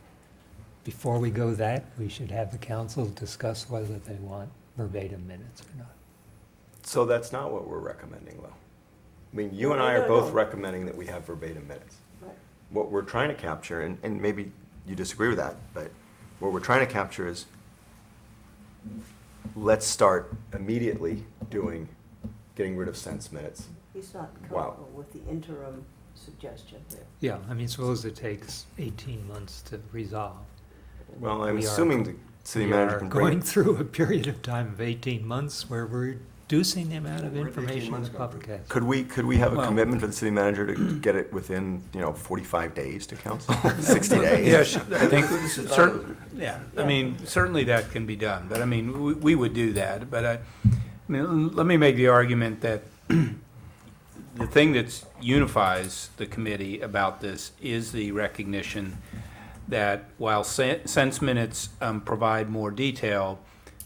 before we go that, we should have the council discuss whether they want verbatim minutes or not. So that's not what we're recommending, though. I mean, you and I No, are no, both no. recommending that we have verbatim minutes. Right. What we're trying to capture, and maybe you disagree with that, but what we're trying to capture is, let's start immediately getting rid of sense minutes. He's not Wow. comfortable with the interim suggestion here. Yeah, I mean, suppose it takes 18 months to resolve. Well, I'm We are- assuming the city We manager are can bring going it. through a period of time of 18 months where we're reducing the amount of Where'd 18 information months the go? public has. Could we have a Well- commitment for the city manager to get it within, 45 days to council? 60 days? Yes, I think, I mean, certainly that can be done, but I mean, we would do that, but I mean, let me make the argument that the thing that unifies the committee about this is the recognition that while sense minutes provide more detail,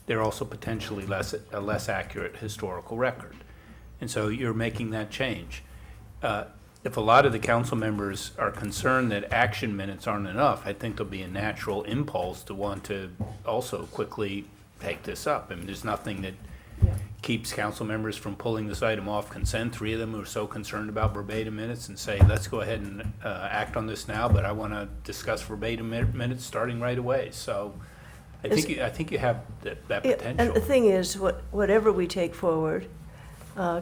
they're also potentially a less accurate historical record. And so you're making that change. If a lot of the council members are concerned that action minutes aren't enough, I think there'll be a natural impulse to want to also quickly take this up. I mean, there's nothing that keeps council members from pulling this item off consent. 3 of them are so concerned about verbatim minutes and say, let's go ahead and act on this now, but I want to discuss verbatim minutes starting right away. So I think you have that Yeah, potential. and the thing is, whatever we take forward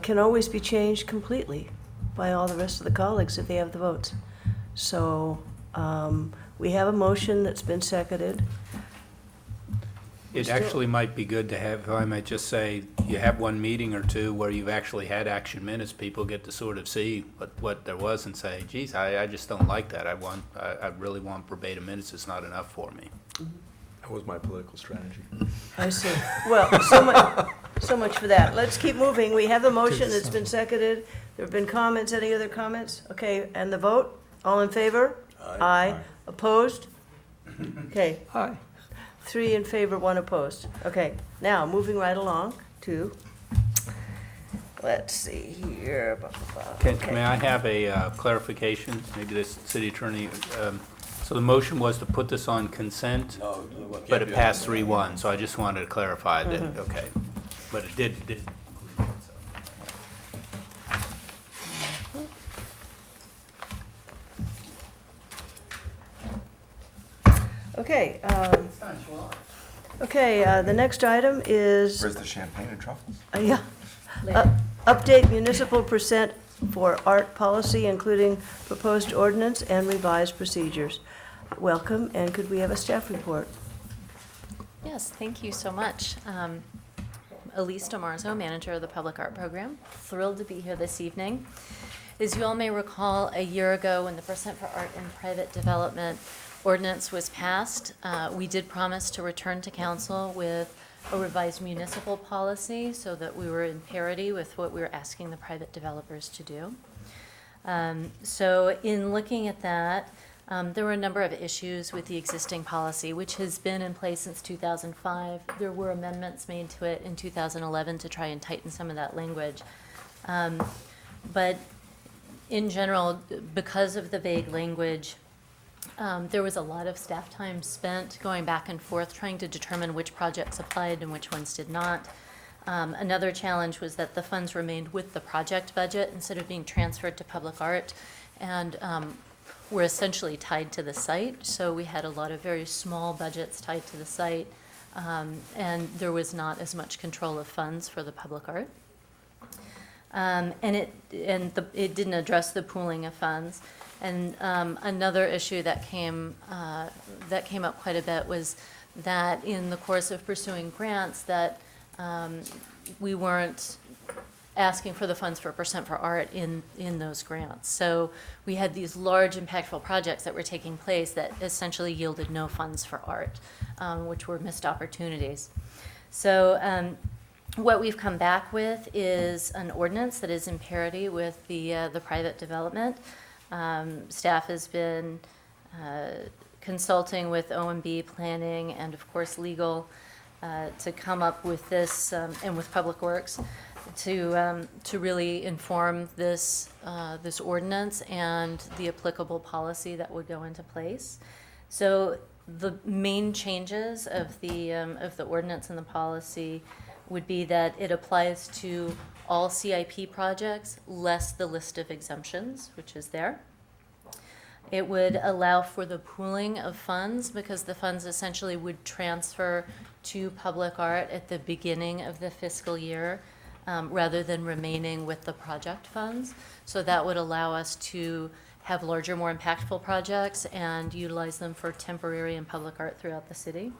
can always be changed completely by all the rest of the colleagues if they have the votes. So we have a motion that's been seconded. It actually might be good to have, if I might just say, you have one meeting or two where you've actually had action minutes, people get to sort of see what there was and say, geez, I just don't like that. I really want verbatim minutes, it's not enough for me. That was my political strategy. I see. Well, so much for that. Let's keep moving. We have the motion that's been seconded. There have been comments. Any other comments? Okay, and the vote? All in favor? Aye. Opposed? Okay. Aye. 3 in favor, 1 opposed. Okay, now, moving right along to, let's see here. May I have a clarification? Maybe the city attorney, so the motion was to put this on consent, but it passed 3-1, so I just wanted to clarify that, okay. But it did. Okay, the next item is, Where's the champagne and truffles? update municipal percent for art policy, including proposed ordinance and revised procedures. Welcome, and could we have a staff report? Yes, thank you so much. Elise DeMarzo, manager of the Public Art Program. Thrilled to be here this evening. As you all may recall, a year ago when the Percent for Art in Private Development ordinance was passed, we did promise to return to council with a revised municipal policy so that we were in parity with what we were asking the private developers to do. So in looking at that, there were a number of issues with the existing policy, which has been in place since 2005. There were amendments made to it in 2011 to try and tighten some of that language. But in general, because of the vague language, there was a lot of staff time spent going back and forth trying to determine which projects applied and which ones did not. Another challenge was that the funds remained with the project budget instead of being transferred to public art, and were essentially tied to the site. So we had a lot of very small budgets tied to the site, and there was not as much control of funds for the public art. And it didn't address the pooling of funds. And another issue that came up quite a bit was that in the course of pursuing grants, that we weren't asking for the funds for Percent for Art in those grants. So we had these large impactful projects that were taking place that essentially yielded no funds for art, which were missed opportunities. So what we've come back with is an ordinance that is in parity with the private development. Staff has been consulting with OMB planning and of course legal to come up with this and with Public Works to really inform this this ordinance and the applicable policy that would go into place. So the main changes of the ordinance and the policy would be that it applies to all CIP projects, less the list of exemptions, which is there. It would allow for the pooling of funds because the funds essentially would transfer to public art at the beginning of the fiscal year rather than remaining with the project funds. So that would allow us to have larger, more impactful projects and utilize them for temporary and public art throughout the city.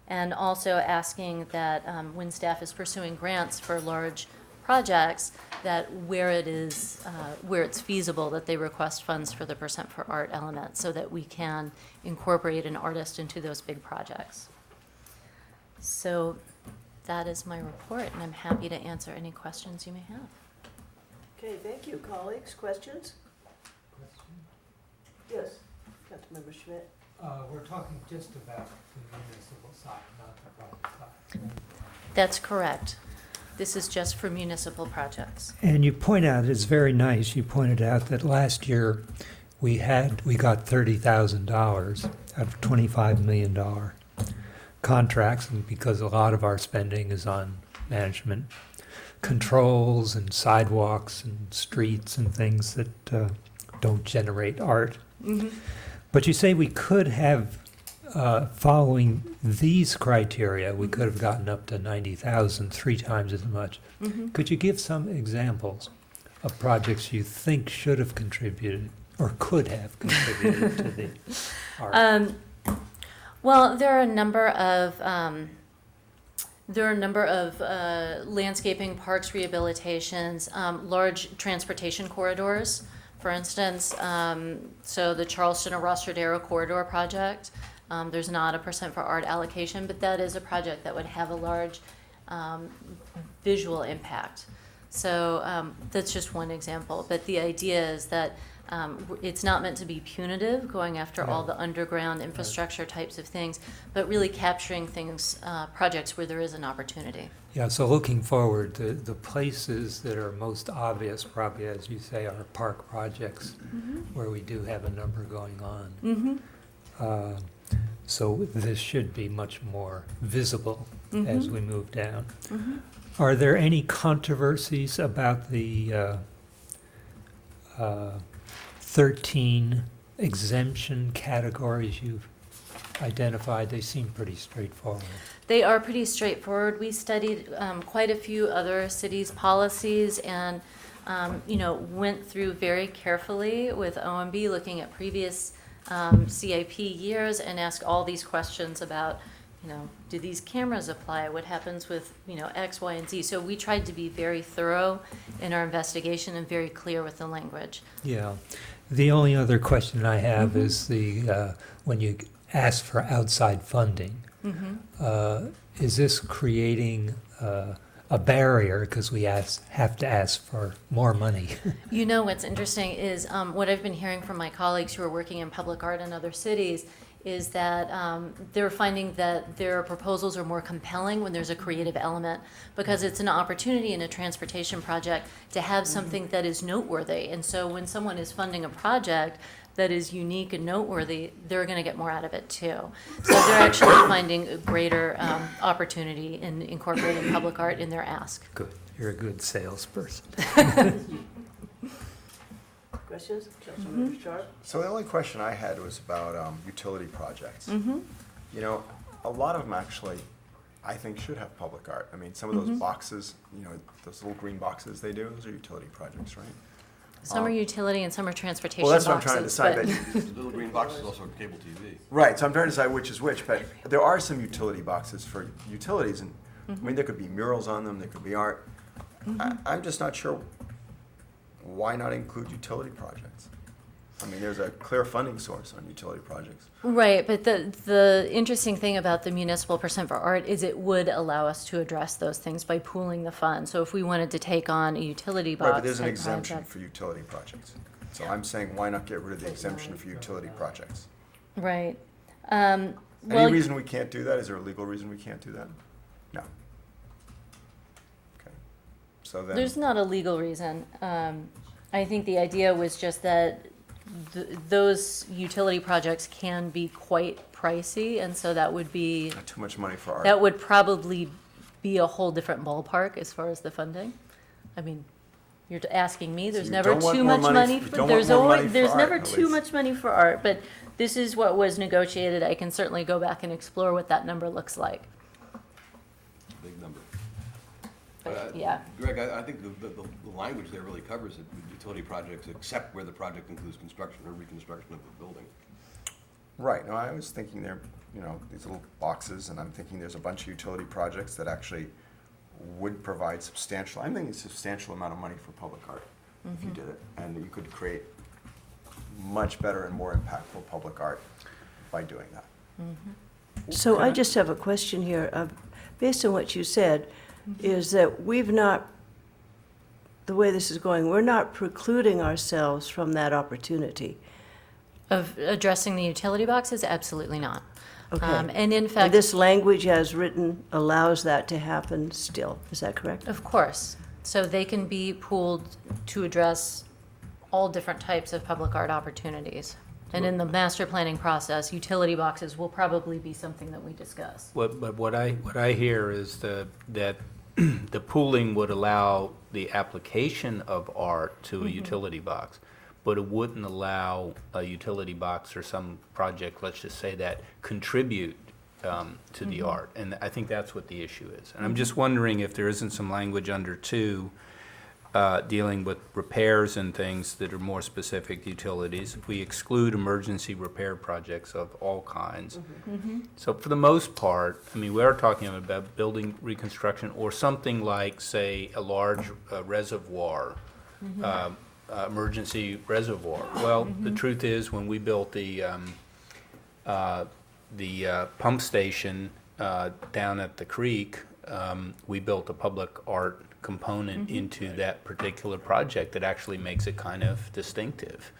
And also asking that when staff is pursuing grants for large projects, that where it's feasible, that they request funds for the Percent for Art element so that we can incorporate an artist into those big projects. So that is my report, and I'm happy to answer any questions you may have. Okay, thank you. Colleagues, questions? Yes, Councilmember Schmidt. We're talking just about the municipal side, not the private side. That's correct. This is just for municipal projects. And you point out, it's very nice, you pointed out that last year we got $30,000 out of $25 million contracts, and because a lot of our spending is on management controls and sidewalks and streets and things that don't generate art. But you say we could have, following these criteria, we could have gotten up to 90,000, 3 times as much. Could you give some examples of projects you think should have contributed or could have contributed to the art? Well, there are a number of landscaping, parks rehabilitations, large transportation corridors. For instance, so the Charleston or Rostradero corridor project, there's not a % for art allocation, but that is a project that would have a large visual impact. So that's just one example. But the idea is that it's not meant to be punitive, going after all the underground infrastructure types of things, but really capturing things, projects where there is an opportunity. Yeah, so looking forward, the places that are most obvious, probably, as you say, are park projects, where we do have a number going on. So this should be much more visible as we move down. Are there any controversies about the 13 exemption categories you've identified? They seem pretty straightforward. They are pretty straightforward. We studied quite a few other cities' policies and, went through very carefully with OMB, looking at previous CIP years and asked all these questions about, do these cameras apply? What happens with, X, Y, and Z? So we tried to be very thorough in our investigation and very clear with the language. Yeah. The only other question I have is when you ask for outside funding, is this creating a barrier because we have to ask for more money? What's interesting is what I've been hearing from my colleagues who are working in public art in other cities is that they're finding that their proposals are more compelling when there's a creative element, because it's an opportunity in a transportation project to have something that is noteworthy. And so when someone is funding a project that is unique and noteworthy, they're going to get more out of it too. So they're actually finding a greater opportunity in incorporating public art in their ask. Good. You're a good salesperson. Questions? Councilmember Sharp? So the only question I had was about utility projects. A lot of them actually, I think, should have public art. I mean, some of those boxes, those little green boxes they do, those are utility projects, right? Some are utility and some are transportation Well, that's boxes. what I'm trying to decide. but- The little green box is also cable TV. Right, so I'm trying to decide which is which, but there are some utility boxes for utilities, and I mean, there could be murals on them, there could be art. I'm just not sure why not include utility projects. I mean, there's a clear funding source on utility projects. Right, but the interesting thing about the municipal % for art is it would allow us to address those things by pooling the funds. So if we wanted to take on a utility box Right, but there's an type exemption project- for utility projects. So I'm saying, why not get rid of the exemption for utility projects? Right. Any Well, reason we can't do that? Is there a legal reason we can't do that? No. Okay. So then. there's not a legal reason. I think the idea was just that those utility projects can be quite pricey, and so that would be, Not too much money for art. that would probably be a whole different ballpark as far as the funding. I mean, you're asking me, there's you never don't want too more much money money, f- you for don't there's want more money always, for there's art, never at too least. much money for art, but this is what was negotiated. I can certainly go back and explore what that number looks like. Big number. But, yeah. Greg, I think the language there really covers it, with utility projects, except where the project includes construction or reconstruction of the building. Right, no, I was thinking there, these little boxes, and I'm thinking there's a bunch of utility projects that actually would provide I'm thinking a substantial amount of money for public art if you did it. And you could create much better and more impactful public art by doing that. So I just have a question here. Based on what you said, is that the way this is going, we're not precluding ourselves from that opportunity. Of addressing the utility boxes? Absolutely not. Okay. And in And fact, this language as written allows that to happen still, is that correct? of course, so they can be pooled to address all different types of public art opportunities. And in the master planning process, utility boxes will probably be something that we discuss. But what I hear is that the pooling would allow the application of art to a utility box, but it wouldn't allow a utility box or some project, let's just say that, contribute to the art. And I think that's what the issue is. And I'm just wondering if there isn't some language under 2 dealing with repairs and things that are more specific to utilities. If we exclude emergency repair projects of all kinds. So for the most part, I mean, we are talking about building reconstruction or something like, say, a large reservoir, emergency reservoir. Well, the truth is, when we built the pump station down at the creek, we built a public art component into that particular project that actually makes it kind of distinctive.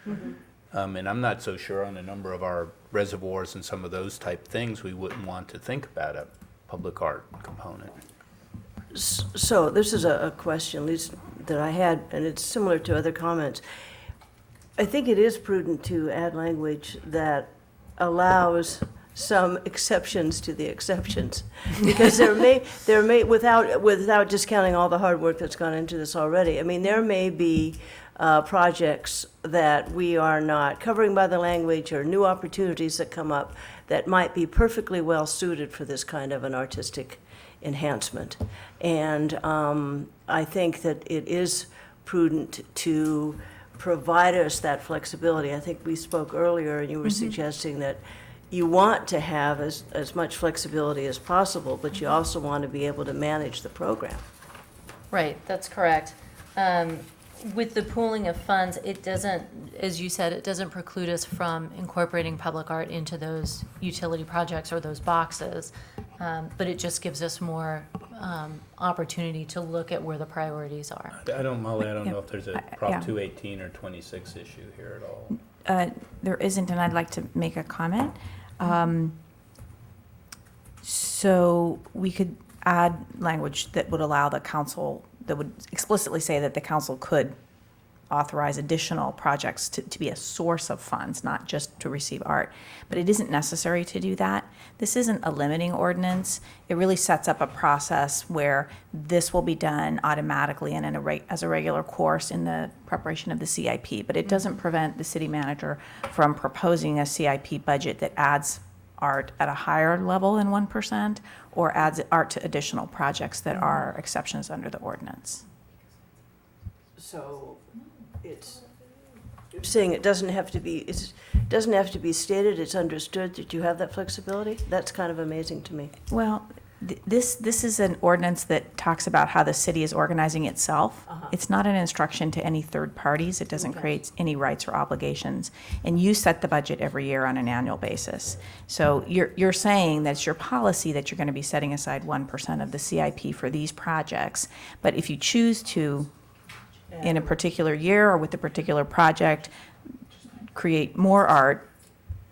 And I'm not so sure on a number of our reservoirs and some of those type things, we wouldn't want to think about a public art component. So this is a question, at least that I had, and it's similar to other comments. I think it is prudent to add language that allows some exceptions to the exceptions. Because there may, without discounting all the hard work that's gone into this already, I mean, there may be projects that we are not covering by the language or new opportunities that come up that might be perfectly well suited for this kind of an artistic enhancement. And I think that it is prudent to provide us that flexibility. I think we spoke earlier and you were suggesting that you want to have as much flexibility as possible, but you also want to be able to manage the program. Right, that's correct. With the pooling of funds, it doesn't, as you said, it doesn't preclude us from incorporating public art into those utility projects or those boxes, but it just gives us more opportunity to look at where the priorities are. Molly, I don't know if there's a Prop yeah. 218 or 26 issue here at all. There isn't, and I'd like to make a comment. So we could add language that would allow the council, that would explicitly say that the council could authorize additional projects to be a source of funds, not just to receive art. But it isn't necessary to do that. This isn't a limiting ordinance. It really sets up a process where this will be done automatically and as a regular course in the preparation of the CIP. But it doesn't prevent the city manager from proposing a CIP budget that adds art at a higher level than 1% or adds art to additional projects that are exceptions under the ordinance. So you're saying it doesn't have to be, it doesn't have to be stated, it's understood that you have that flexibility? That's kind of amazing to me. Well, this is an ordinance that talks about how the city is organizing itself. It's not an instruction to any third parties. It doesn't create any rights or obligations. And you set the budget every year on an annual basis. So you're saying that it's your policy that you're going to be setting aside 1% of the CIP for these projects. But if you choose to, in a particular year or with a particular project, create more art,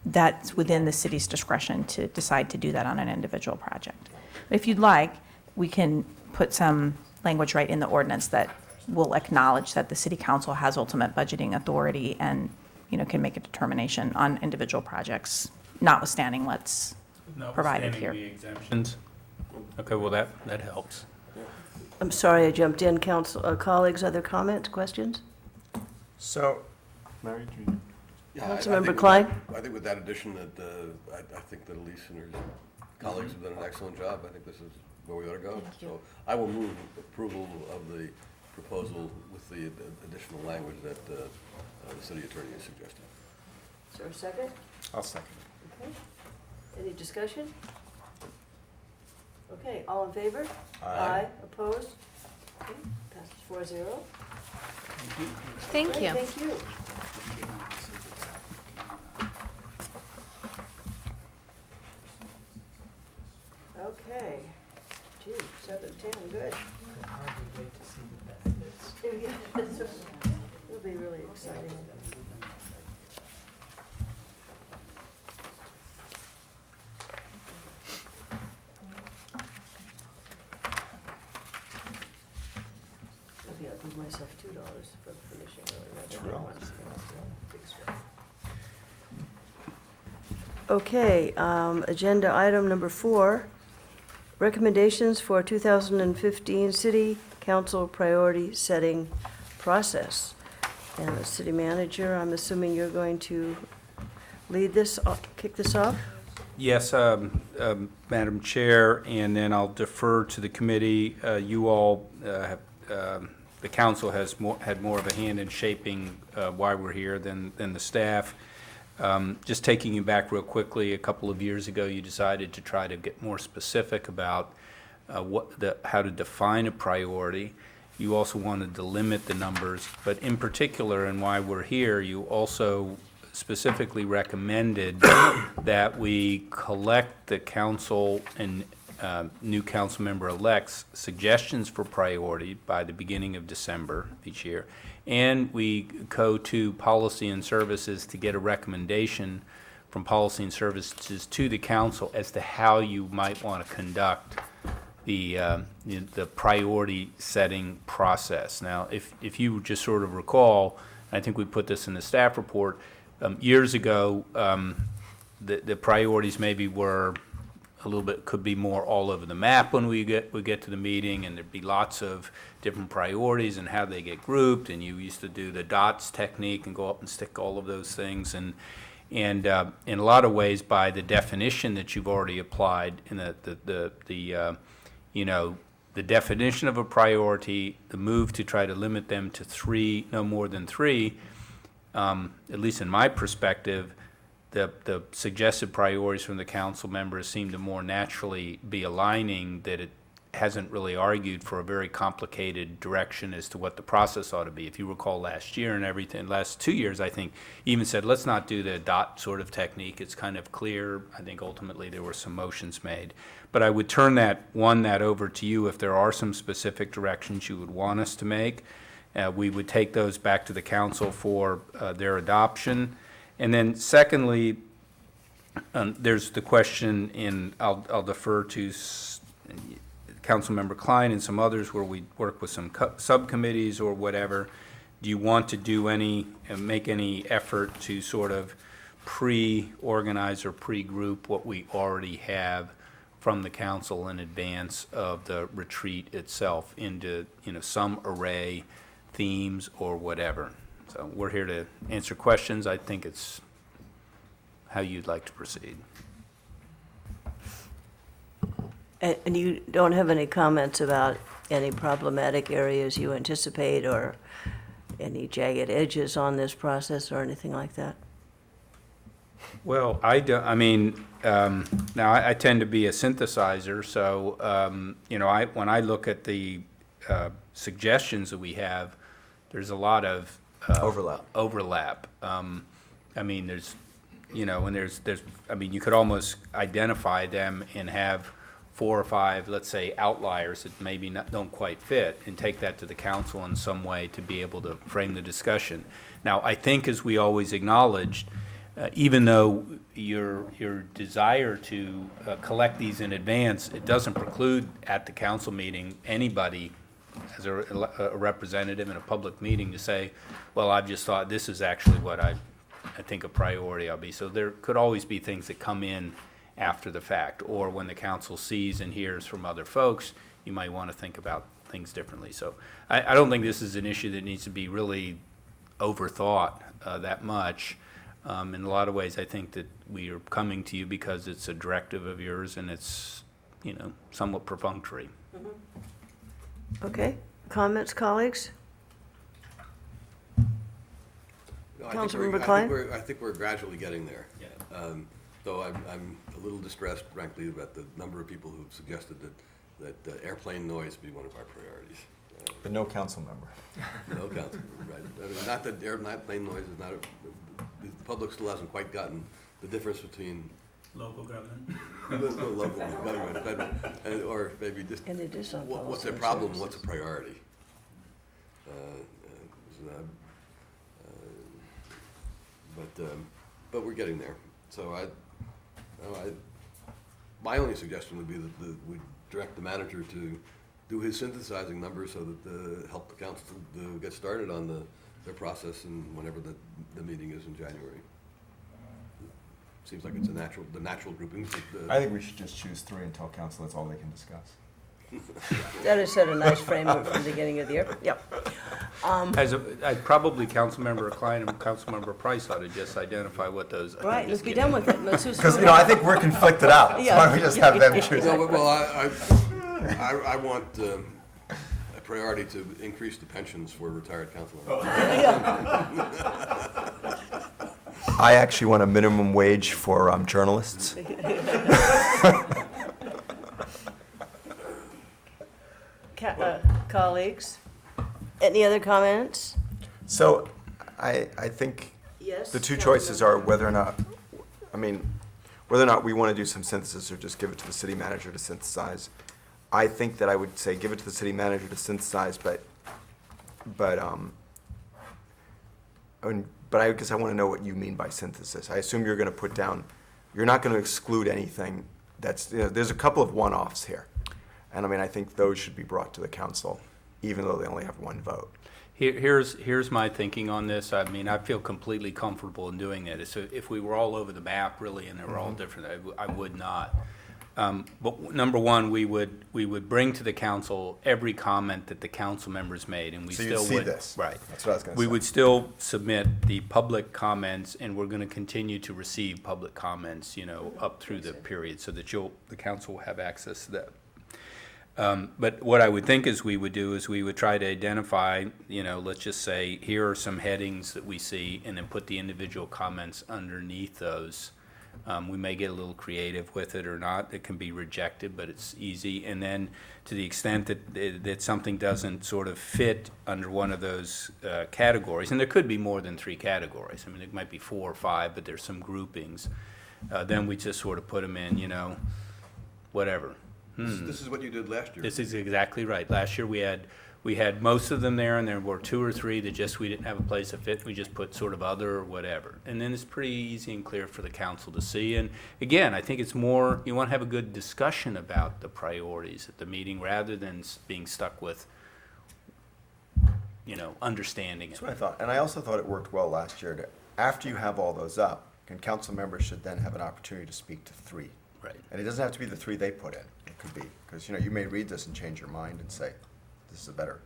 that's within the city's discretion to decide to do that on an individual project. If you'd like, we can put some language right in the ordinance that will acknowledge that the city council has ultimate budgeting authority and, can make a determination on individual projects, notwithstanding what's provided here. The exemptions. Okay, well, that helps. I'm sorry I jumped in, colleagues, other comments, questions? So, Yeah, Councilmember Klein? I think with that addition that, I think that Elise and her colleagues have done an excellent job. I think this is where we ought to go. So I will move approval of the proposal with the additional language that the city attorney has suggested. Is there a second? I'll second. Okay. Any discussion? Okay, all in favor? Aye. Opposed? Okay, passes 4-0. Thank Great, you. thank you. Okay. Gee, 7:10, good. I hardly wait to see the benefits. It'll be really exciting. give myself $2 for finishing early. Okay, agenda item number 4, recommendations for 2015 City Council priority setting process. And the city manager, I'm assuming you're going to lead this, kick this off? Yes, Madam Chair, and then I'll defer to the committee. You all, the council has had more of a hand in shaping why we're here than the staff. Just taking you back real quickly, a couple of years ago, you decided to try to get more specific about how to define a priority. You also wanted to limit the numbers, but in particular, and why we're here, you also specifically recommended that we collect the council and new council member elects suggestions for priority by the beginning of December each year. And we go to policy and services to get a recommendation from policy and services to the council as to how you might want to conduct the priority setting process. Now, if you just sort of recall, I think we put this in the staff report, years ago, the priorities maybe were a little bit, could be more all over the map when we get to the meeting, and there'd be lots of different priorities and how they get grouped, and you used to do the dots technique and go up and stick all of those things, and in a lot of ways, by the definition that you've already applied in the definition of a priority, the move to try to limit them to 3, no more than 3, at least in my perspective, the suggested priorities from the council members seem to more naturally be aligning, that it hasn't really argued for a very complicated direction as to what the process ought to be. If you recall last year and everything, last 2 years, I think, even said, let's not do the dot sort of technique. It's kind of clear. I think ultimately there were some motions made. But I would turn that over to you if there are some specific directions you would want us to make. We would take those back to the council for their adoption. And then secondly, there's the question I'll defer to Councilmember Klein and some others where we work with some subcommittees or whatever. Do you want to make any effort to sort of pre-organize or pre-group what we already have from the council in advance of the retreat itself into, some array, themes or whatever? So we're here to answer questions. I think it's how you'd like to proceed. And you don't have any comments about any problematic areas you anticipate or any jagged edges on this process or anything like that? Well, now I tend to be a synthesizer, so, when I look at the suggestions that we have, there's a lot of overlap. There's, you could almost identify them and have 4 or 5, let's say, outliers that maybe don't quite fit, and take that to the council in some way to be able to frame the discussion. Now, I think, as we always acknowledged, even though your desire to collect these in advance, it doesn't preclude at the council meeting anybody as a representative in a public meeting to say, well, I've just thought this is actually what I think a priority I'll be. So there could always be things that come in after the fact, or when the council sees and hears from other folks, you might want to think about things differently. So I don't think this is an issue that needs to be really overthought that much. In a lot of ways, I think that we are coming to you because it's a directive of yours, and it's, somewhat perfunctory. Mm-hmm. Okay, comments, colleagues? No, Councilmember Klein? I think we're gradually getting there. Yeah. Though I'm a little distressed, frankly, about the number of people who've suggested that airplane noise be one of our priorities. But no council member. No council member, right. Not that airplane noise is not, the public still hasn't quite gotten the difference between Local government. local government, or maybe just And it is on what's policy their and problem, services. what's a priority. But we're getting there. So my only suggestion would be that we direct the manager to do his synthesizing numbers so that help the council to get started on their process and whenever the meeting is in January. Seems like it's the natural groupings. I think we should just choose 3 and tell council that's all they can discuss. That is set a nice framework from the beginning of the year. Yep. Probably Councilmember Klein and Councilmember Price ought to just identify what those. Right, let's be done with it. Let's just Because, move on. I think we're conflicted out, so why don't we just have them choose? No, well, I want a priority to increase the pensions for retired council members. I actually want a minimum wage for journalists. Colleagues, any other comments? So I think Yes? the two choices are whether or not we want to do some synthesis or just give it to the city manager to synthesize. I think that I would say give it to the city manager to synthesize, but I guess I want to know what you mean by synthesis. I assume you're going to put down, you're not going to exclude anything that's, there's a couple of one-offs here. And I think those should be brought to the council, even though they only have 1 vote. Here's my thinking on this. I feel completely comfortable in doing it. So if we were all over the map, really, and they were all different, I would not. But number one, we would bring to the council every comment that the council members made, and we So still you'd see would. this. Right. That's what I was going to say. We would still submit the public comments, and we're going to continue to receive public comments, up through the period, so that the council will have access to that. But what I would think is we would do is we would try to identify, let's just say, here are some headings that we see, and then put the individual comments underneath those. We may get a little creative with it or not. It can be rejected, but it's easy. And then to the extent that something doesn't sort of fit under one of those categories, and there could be more than 3 categories. It might be 4 or 5, but there's some groupings. Then we just sort of put them in, whatever. This is what you did last year. This is exactly right. Last year, we had most of them there, and there were 2 or 3 that we didn't have a place to fit. We just put sort of other or whatever. And then it's pretty easy and clear for the council to see. And again, I think it's more, you want to have a good discussion about the priorities at the meeting rather than being stuck with, understanding it. That's what I thought. And I also thought it worked well last year. After you have all those up, council members should then have an opportunity to speak to 3. Right. And it doesn't have to be the 3 they put in. It could be, because, you may read this and change your mind and say, this is a better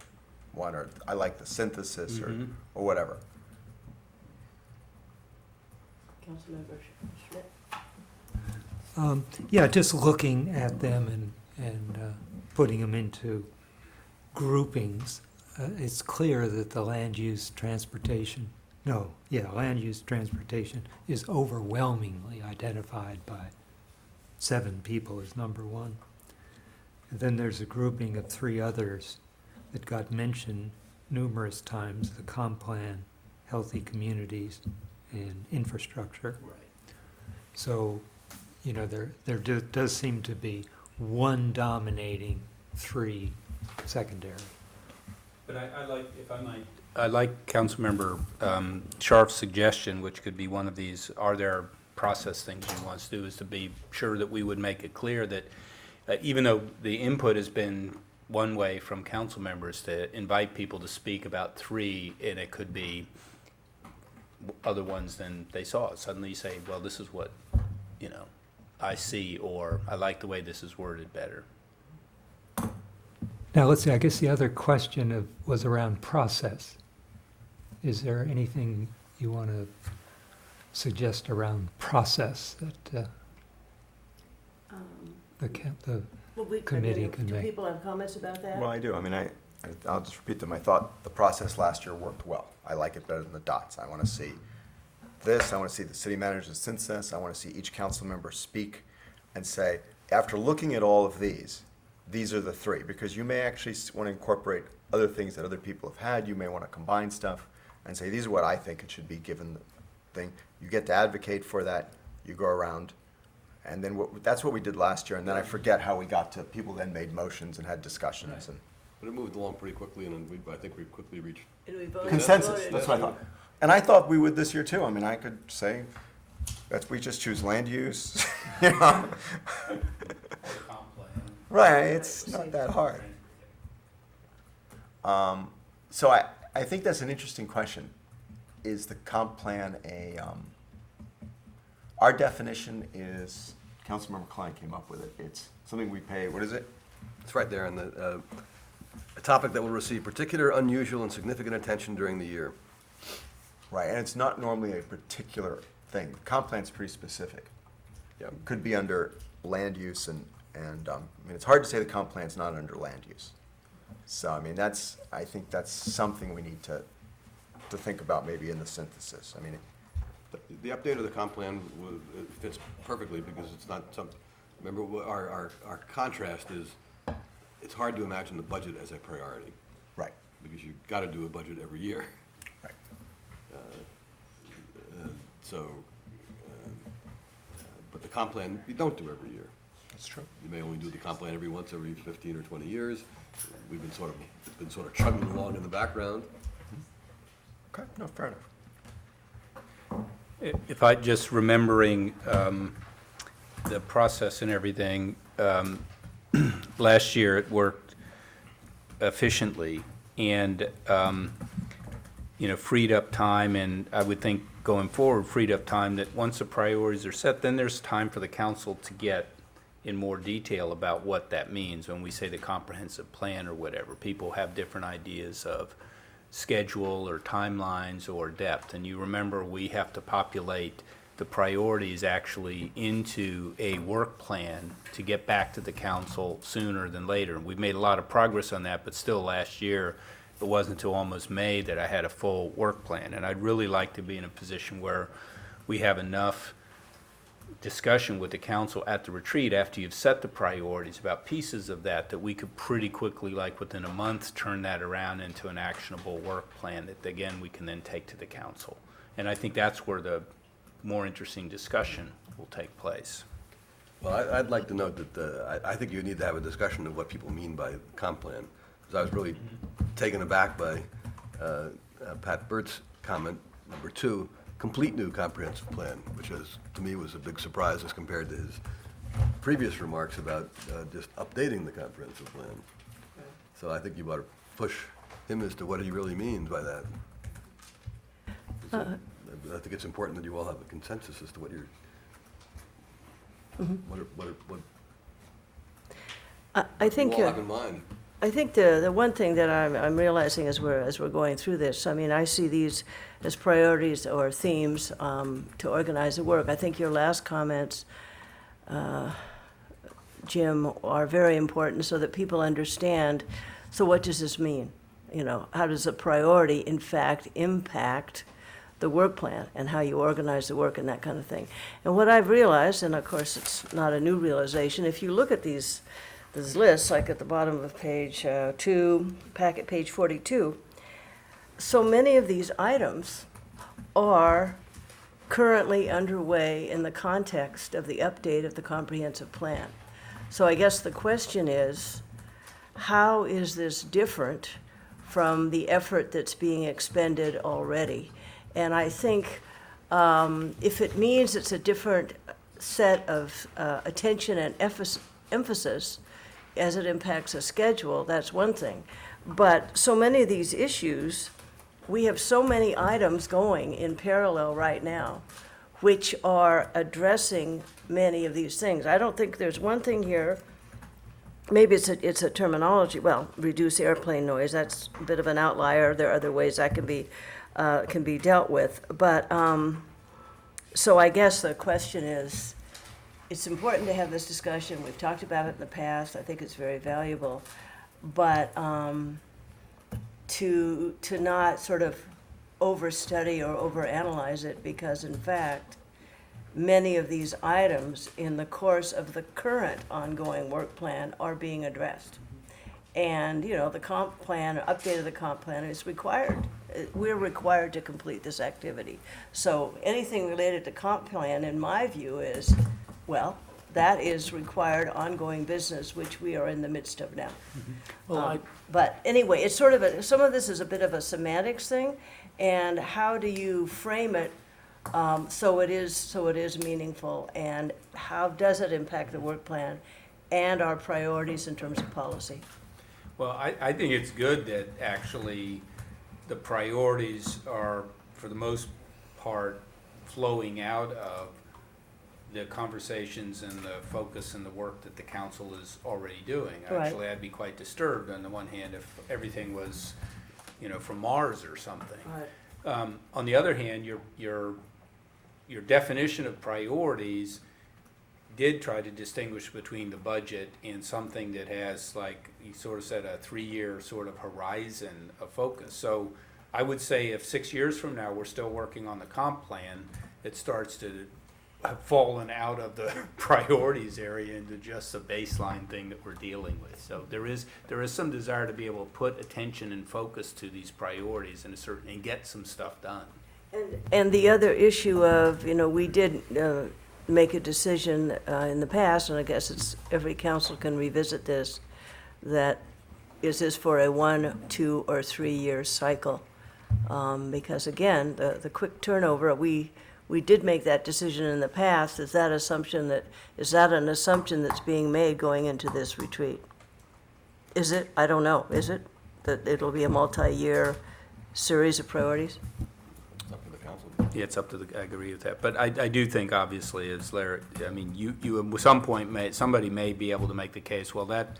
one, or I like the synthesis, or whatever. Councilmember Schmidt? Yeah, just looking at them and putting them into groupings, it's clear that the land use transportation is overwhelmingly identified by 7 people as number 1. And then there's a grouping of 3 others that got mentioned numerous times: the comp plan, healthy communities, and infrastructure. Right. So, there does seem to be 1 dominating, 3 secondary. But I like Councilmember Scharf's suggestion, which could be one of these, are there process things he wants to do, is to be sure that we would make it clear that even though the input has been one way from council members to invite people to speak about 3, and it could be other ones than they saw. Suddenly you say, well, this is what, I see, or I like the way this is worded better. Now, let's see, I guess the other question was around process. Is there anything you want to suggest around process that the committee can Do make? people have comments about that? Well, I do. I'll just repeat them. I thought the process last year worked well. I like it better than the dots. I want to see this. I want to see the city manager's synthesis. I want to see each council member speak and say, after looking at all of these are the 3. Because you may actually want to incorporate other things that other people have had. You may want to combine stuff and say, these are what I think it should be given the thing. You get to advocate for that. You go around. And then that's what we did last year. And then I forget how we got to, people then made motions and had discussions. Right. And But it moved along pretty quickly, and I think we quickly reached. And we voted- consensus, voted. that's what I thought. And I thought we would this year too. I could say, we just choose land use, Right, it's not that hard. So I think that's an interesting question. Is the comp plan our definition is, Councilmember Klein came up with it, it's something we pay, what is it? It's right there in a topic that will receive particular, unusual, and significant attention during the year. Right, and it's not normally a particular thing. Comp plan's pretty specific. Yep. Could be under land use and I mean, it's hard to say the comp plan's not under land use. So, I mean, I think that's something we need to think about maybe in the synthesis. I mean, The update of the comp plan fits perfectly because it's not something, remember, our contrast is, it's hard to imagine the budget as a priority. right, Because you've got to do a budget every year. right. But the comp plan, you don't do every year. That's true. You may only do the comp plan every 15 or 20 years. It's been sort of chugging along in the background. Okay, no, fair enough. If I just remembering the process and everything, last year it worked efficiently and, freed up time, and I would think going forward, freed up time that once the priorities are set, then there's time for the council to get in more detail about what that means. When we say the comprehensive plan or whatever, people have different ideas of schedule or timelines or depth. And you remember we have to populate the priorities actually into a work plan to get back to the council sooner than later. And we've made a lot of progress on that, but still last year, it wasn't until almost May that I had a full work plan. And I'd really like to be in a position where we have enough discussion with the council at the retreat after you've set the priorities about pieces of that we could pretty quickly, like within a month, turn that around into an actionable work plan that, again, we can then take to the council. And I think that's where the more interesting discussion will take place. Well, I'd like to note that I think you need to have a discussion of what people mean by comp plan. Because I was really taken aback by Pat Burt's comment, number 2, complete new comprehensive plan, which to me was a big surprise as compared to his previous remarks about just updating the comprehensive plan. So I think you ought to push him as to what he really means by that. I think it's important that you all have a consensus as to what you're, what I think you all have in mind. I think the one thing that I'm realizing as we're going through this, I mean, I see these as priorities or themes to organize the work. I think your last comments, Jim, are very important so that people understand, so what does this mean? How does a priority, in fact, impact the work plan and how you organize the work and that kind of thing? And what I've realized, and of course it's not a new realization, if you look at these lists, like at the bottom of page 2, packet page 42, so many of these items are currently underway in the context of the update of the comprehensive plan. So I guess the question is, how is this different from the effort that's being expended already? And I think if it means it's a different set of attention and emphasis as it impacts a schedule, that's one thing. But so many of these issues, we have so many items going in parallel right now, which are addressing many of these things. I don't think there's one thing here, maybe it's a terminology, well, reduce airplane noise, that's a bit of an outlier. There are other ways that can be dealt with. But, so I guess the question is, it's important to have this discussion. We've talked about it in the past. I think it's very valuable. But to not sort of overstudy or overanalyze it, because in fact, many of these items in the course of the current ongoing work plan are being addressed. And, the comp plan, update of the comp plan is required. We're required to complete this activity. So anything related to comp plan, in my view, is, well, that is required ongoing business, which we are in the midst of now. But anyway, it's sort of some of this is a bit of a semantics thing, and how do you frame it so it is meaningful, and how does it impact the work plan and our priorities in terms of policy? Well, I think it's good that actually the priorities are, for the most part, flowing out of the conversations and the focus and the work that the council is already doing. Right. Actually, I'd be quite disturbed on the one hand if everything was, from Mars or something. Right. On the other hand, your definition of priorities did try to distinguish between the budget and something that has, like you sort of said, a 3-year sort of horizon of focus. So I would say if 6 years from now we're still working on the comp plan, it starts to have fallen out of the priorities area into just a baseline thing that we're dealing with. So there is some desire to be able to put attention and focus to these priorities and get some stuff done. And the other issue of, we did make a decision in the past, and I guess every council can revisit this, that is this for a 1, 2, or 3 year cycle? Because again, the quick turnover, we did make that decision in the past. Is that an assumption that's being made going into this retreat? Is it? I don't know. Is it? That it'll be a multi-year series of priorities? It's up to the council. Yeah, it's up to I agree with that. But I do think, obviously, as Larry, you at some point somebody may be able to make the case, well, that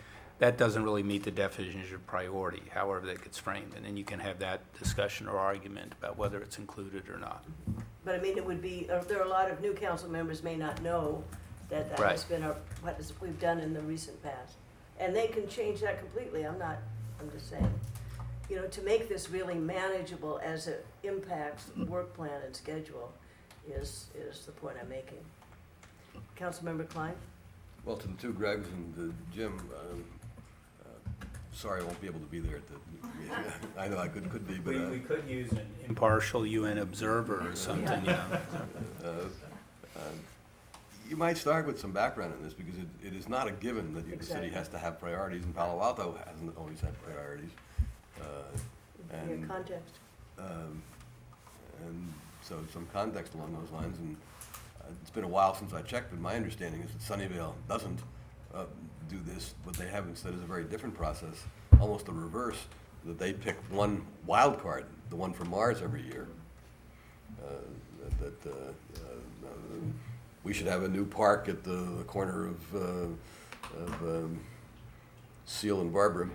doesn't really meet the definition of priority, however that gets framed. And then you can have that discussion or argument about whether it's included or not. But it would be, there are a lot of new council members may not know that has Right. been what we've done in the recent past. And they can change that completely. I'm just saying. To make this really manageable as it impacts work plan and schedule is the point I'm making. Councilmember Klein? Well, to the two Gregs and Jim, sorry I won't be able to be there at the meeting. I know I could be, but. We could use an impartial UN observer or something, You might start with some background on this, because it is not a given that the city has to have priorities, and Palo Alto hasn't always had priorities. Your context. And so some context along those lines, and it's been a while since I checked, but my understanding is that Sunnyvale doesn't do this. What they have instead is a very different process, almost the reverse, that they pick one wild card, the one from Mars every year. We should have a new park at the corner of Seal and Barbara.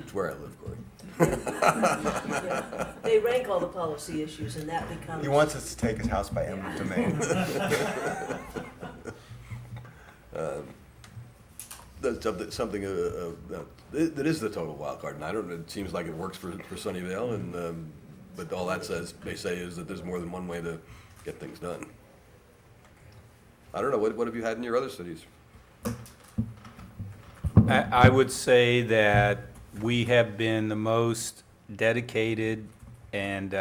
It's where I live, Corey. Yeah. They rank all the policy issues, and that becomes. He wants us to take his house by eminent domain. That's something that is the total wild card, and I don't. It seems like it works for Sunnyvale, and but all that may say is that there's more than one way to get things done. I don't know. What have you had in your other cities? I would say that we have been the most dedicated and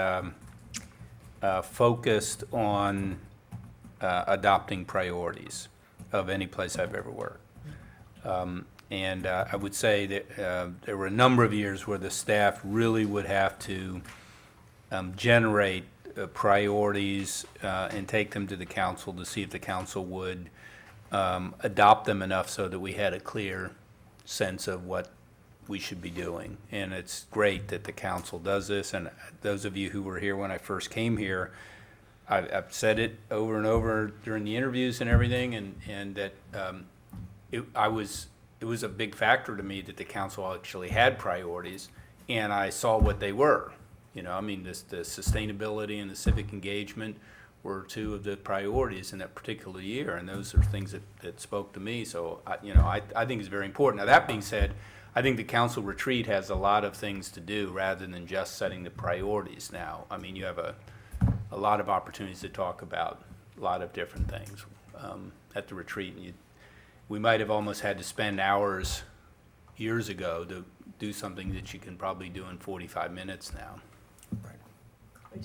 focused on adopting priorities of any place I've ever worked. And I would say that there were a number of years where the staff really would have to generate priorities and take them to the council to see if the council would adopt them enough so that we had a clear sense of what we should be doing. And it's great that the council does this. And those of you who were here when I first came here, I've said it over and over during the interviews and everything, and that it was a big factor to me that the council actually had priorities, and I saw what they were. The sustainability and the civic engagement were two of the priorities in that particular year, and those are things that spoke to me. So, I think it's very important. Now, that being said, I think the council retreat has a lot of things to do rather than just setting the priorities now. You have a lot of opportunities to talk about a lot of different things at the retreat. And we might have almost had to spend hours years ago to do something that you can probably do in 45 minutes now. I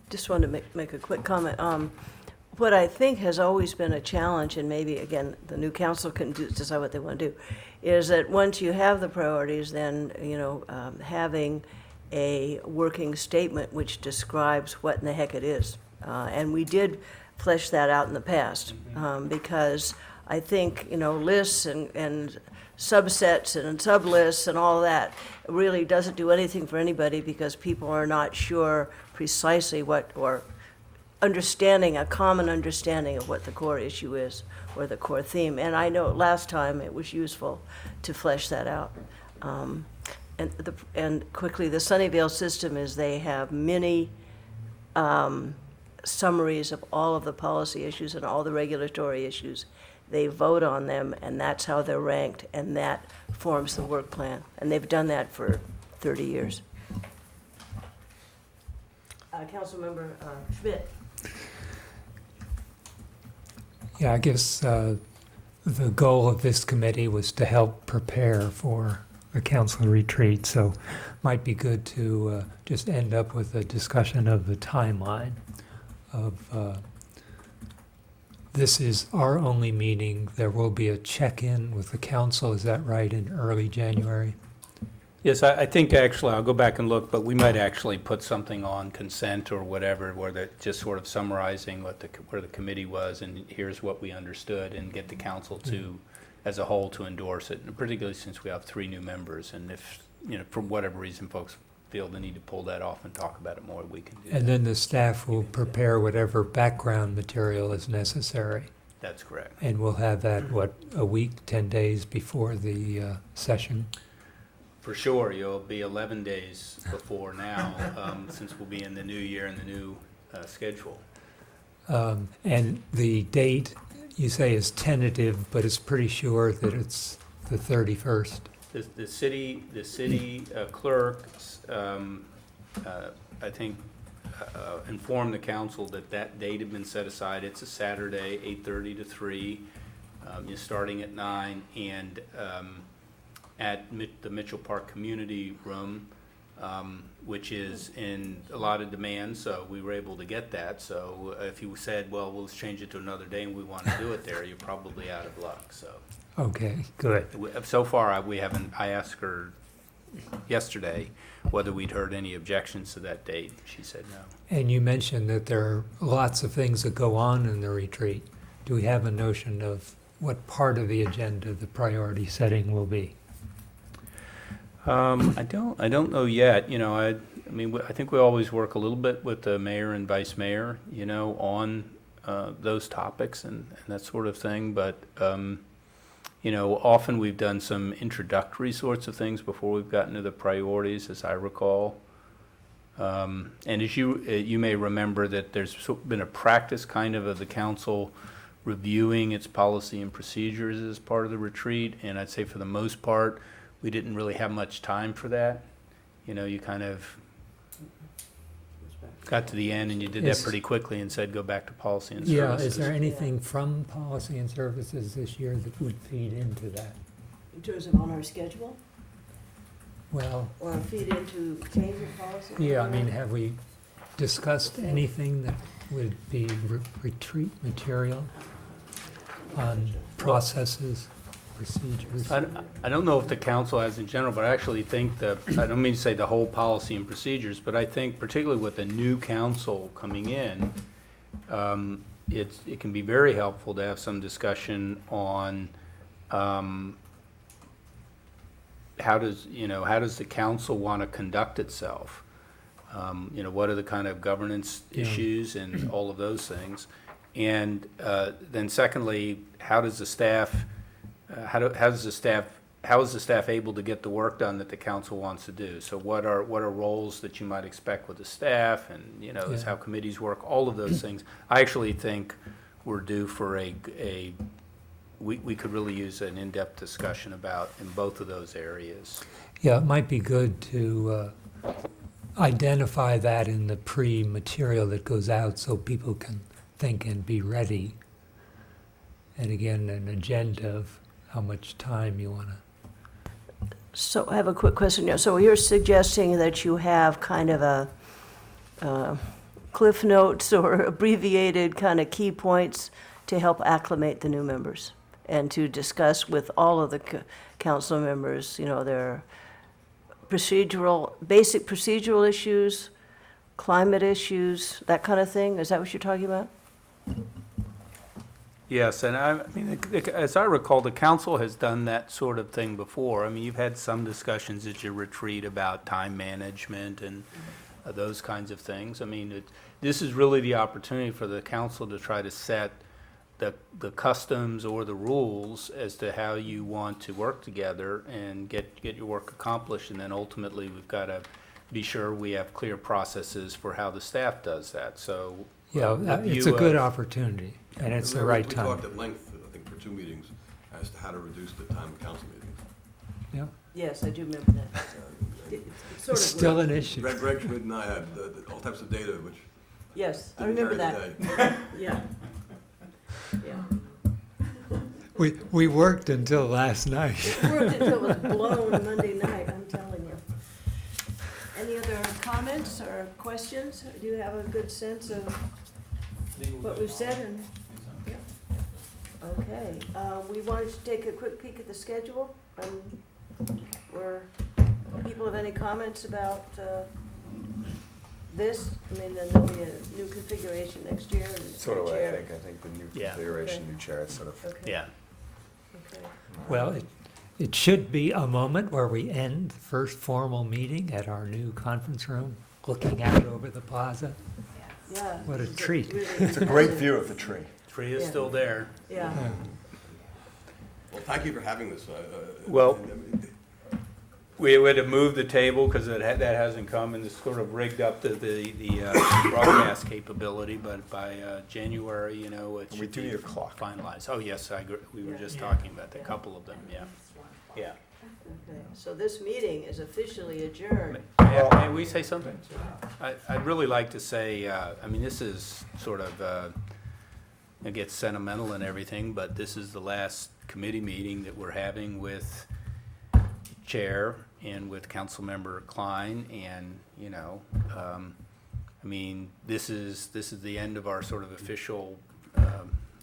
just wanted to make a quick comment. What I think has always been a challenge, and maybe, again, the new council can decide what they want to do, is that once you have the priorities, then, having a working statement which describes what in the heck it is. And we did flesh that out in the past, because I think, lists and subsets and sublists and all that, it really doesn't do anything for anybody because people are not sure precisely what, or understanding, a common understanding of what the core issue is or the core theme. And I know last time it was useful to flesh that out. And quickly, the Sunnyvale system is they have many summaries of all of the policy issues and all the regulatory issues. They vote on them, and that's how they're ranked, and that forms the work plan. And they've done that for 30 years. Councilmember Schmidt. Yeah, I guess the goal of this committee was to help prepare for the council retreat, so might be good to just end up with a discussion of the timeline of this is our only meeting. There will be a check-in with the council, is that right, in early January? Yes, I think actually, I'll go back and look, but we might actually put something on consent or whatever, where they're just sort of summarizing where the committee was, and here's what we understood, and get the council to, as a whole, to endorse it, and particularly since we have 3 new members, and if, for whatever reason, folks feel the need to pull that off and talk about it more, we can do that. And then the staff will prepare whatever background material is necessary. That's correct. And we'll have that, what, a week, 10 days before the session? For sure, you'll be 11 days before now, since we'll be in the new year and the new schedule. And the date, you say, is tentative, but it's pretty sure that it's the 31st. The city clerk, I think, informed the council that date had been set aside. It's a Saturday, 8:30 to 3, you're starting at 9, and at the Mitchell Park Community Room, which is in a lot of demand, so we were able to get that. So if you said, well, we'll change it to another day and we want to do it there, you're probably out of luck, so. Okay, good. So far, we haven't, I asked her yesterday whether we'd heard any objections to that date. She said no. And you mentioned that there are lots of things that go on in the retreat. Do we have a notion of what part of the agenda the priority setting will be? I don't know yet. I mean, I think we always work a little bit with the mayor and vice mayor, on those topics and that sort of thing. But often we've done some introductory sorts of things before we've gotten to the priorities, as I recall. And as you may remember, that there's been a practice kind of the council reviewing its policy and procedures as part of the retreat. And I'd say for the most part, we didn't really have much time for that. You kind of got to the end and you did that pretty quickly and said, go back to policy and services. Yeah, is there anything from policy and services this year that would feed into that? In terms of on our schedule? Well, Or feed into change of policy? yeah, I mean, have we discussed anything that would be retreat material on processes, procedures? I don't know if the council has in general, but I actually think I don't mean to say the whole policy and procedures, but I think particularly with the new council coming in, it can be very helpful to have some discussion on how does the council want to conduct itself? What are the kind of governance issues and all of those things? And then secondly, how is the staff able to get the work done that the council wants to do? So what are roles that you might expect with the staff, and is how committees work, all of those things. I actually think we're due for we could really use an in-depth discussion about in both of those areas. Yeah, it might be good to identify that in the pre-material that goes out so people can think and be ready. And again, an agenda of how much time you want to. So I have a quick question now. So you're suggesting that you have kind of a cliff notes or abbreviated kind of key points to help acclimate the new members and to discuss with all of the council members, their basic procedural issues, climate issues, that kind of thing? Is that what you're talking about? Yes, and I mean, as I recall, the council has done that sort of thing before. I mean, you've had some discussions at your retreat about time management and those kinds of things. I mean, this is really the opportunity for the council to try to set the customs or the rules as to how you want to work together and get your work accomplished. And then ultimately, we've got to be sure we have clear processes for how the staff does that. So Yeah, it's a good opportunity, and it's the right We time. talked at length, I think, for 2 meetings, as to how to reduce the time of council meetings. Yeah, Yes, I do remember that. It sort it's of still worked. an issue. Greg Schmidt and I had all types of data, which Yes, I didn't remember carry that. the day. Yeah. Yeah. We worked until last night. It worked until it was blown Monday night, I'm telling you. Any other comments or questions? Do you have a good sense of what we've said? And okay, we wanted to take a quick peek at the schedule. Were people have any comments about this? I mean, there'll be a new configuration next year. And So do I chair. think. I think the new Yeah. configuration, Okay. new chair, it's sort of. Okay. Yeah. Okay. Well, it should be a moment where we end the first formal meeting at our new conference room, looking out over the plaza. Yeah. What a this is treat. really- It's a great view of the tree. Tree is Yeah. still there. Yeah. Well, thank you for having this. Well- I mean, We had to move the table because that hasn't come, and it's sort of rigged up the broadcast capability, but by January, it We should do be need a clock. finalized. Oh, yes, I agree. We were Yeah. just talking about that, a couple of them, yeah. Yeah. Okay, so this meeting is officially adjourned. May we say something? I'd really like to say, I mean, this is sort of, it gets sentimental and everything, but this is the last committee meeting that we're having with Chair and with Councilmember Klein, and, I mean, this is the end of our sort of official,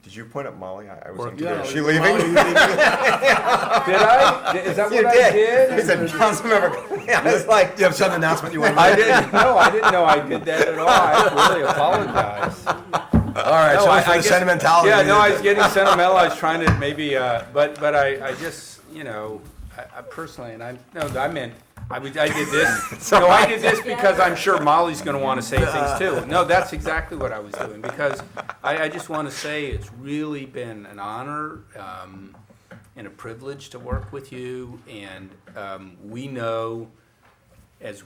Did you point at Molly? I was Work- unclear. Yeah, Is she Molly, leaving? Did I? Is that You what I did. did? You said Councilmember. I was like, do you have some announcement you want to I make? didn't know I did that at all. I really apologize. All right, No, sorry for I the guess- sentimentality. Yeah, no, I was getting sentimental. I was trying to maybe, but I just, I personally, and I meant, I did this. No, I did this because I'm sure Molly's gonna wanna say things too. No, that's exactly what I was doing, because I just wanna say it's really been an honor, and a privilege to work with you, and, we know as,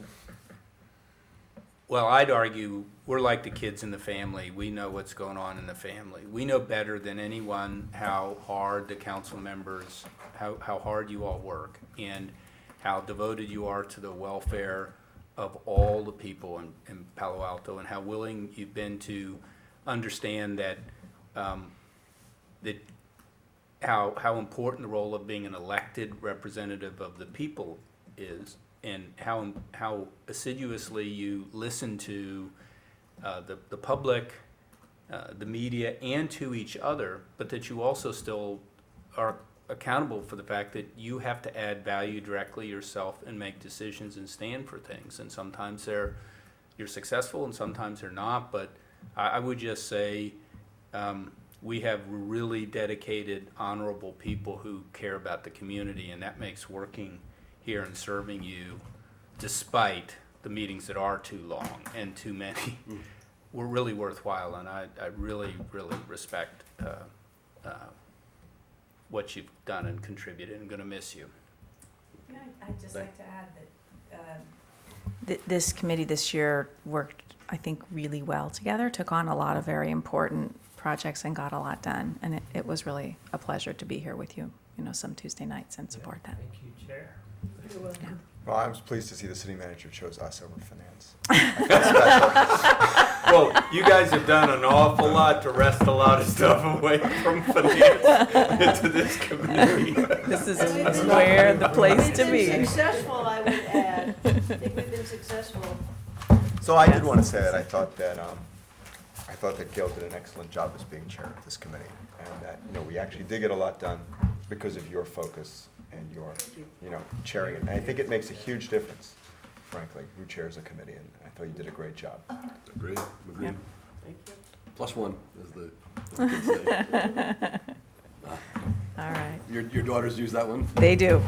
well, I'd argue, we're like the kids in the family. We know what's going on in the family. We know better than anyone how hard the council members, how hard you all work, and how devoted you are to the welfare of all the people in Palo Alto, and how willing you've been to understand that, how important the role of being an elected representative of the people is, and how assiduously you listen to the public, the media, and to each other, but that you also still are accountable for the fact that you have to add value directly yourself and make decisions and stand for things. And sometimes you're successful and sometimes they're not, but I would just say we have really dedicated, honorable people who care about the community, and that makes working here and serving you, despite the meetings that are too long and too many, were really worthwhile, and I really, really respect what you've done and contributed, and gonna miss you. I'd just like to add that this committee this year worked, I think, really well together, took on a lot of very important projects and got a lot done. And it was really a pleasure to be here with you, some Tuesday nights and support that. Thank you, Chair. You're welcome. Well, I was pleased to see the city manager chose us over finance. Well, you guys have done an awful lot to wrest a lot of stuff away from finance into this committee. This is where the place to We've been be. successful, I would add. I think we've been successful. So I did want to say that I thought that Gail did an excellent job as being chair of this committee, and that, we actually did get a lot done because of your focus and your, chairing it. And I think it makes a huge difference, frankly, who chairs a committee, and I thought you did a great job. Agreed. Thank you. Plus one, as the kids say. All right. Your daughters use that one? They do.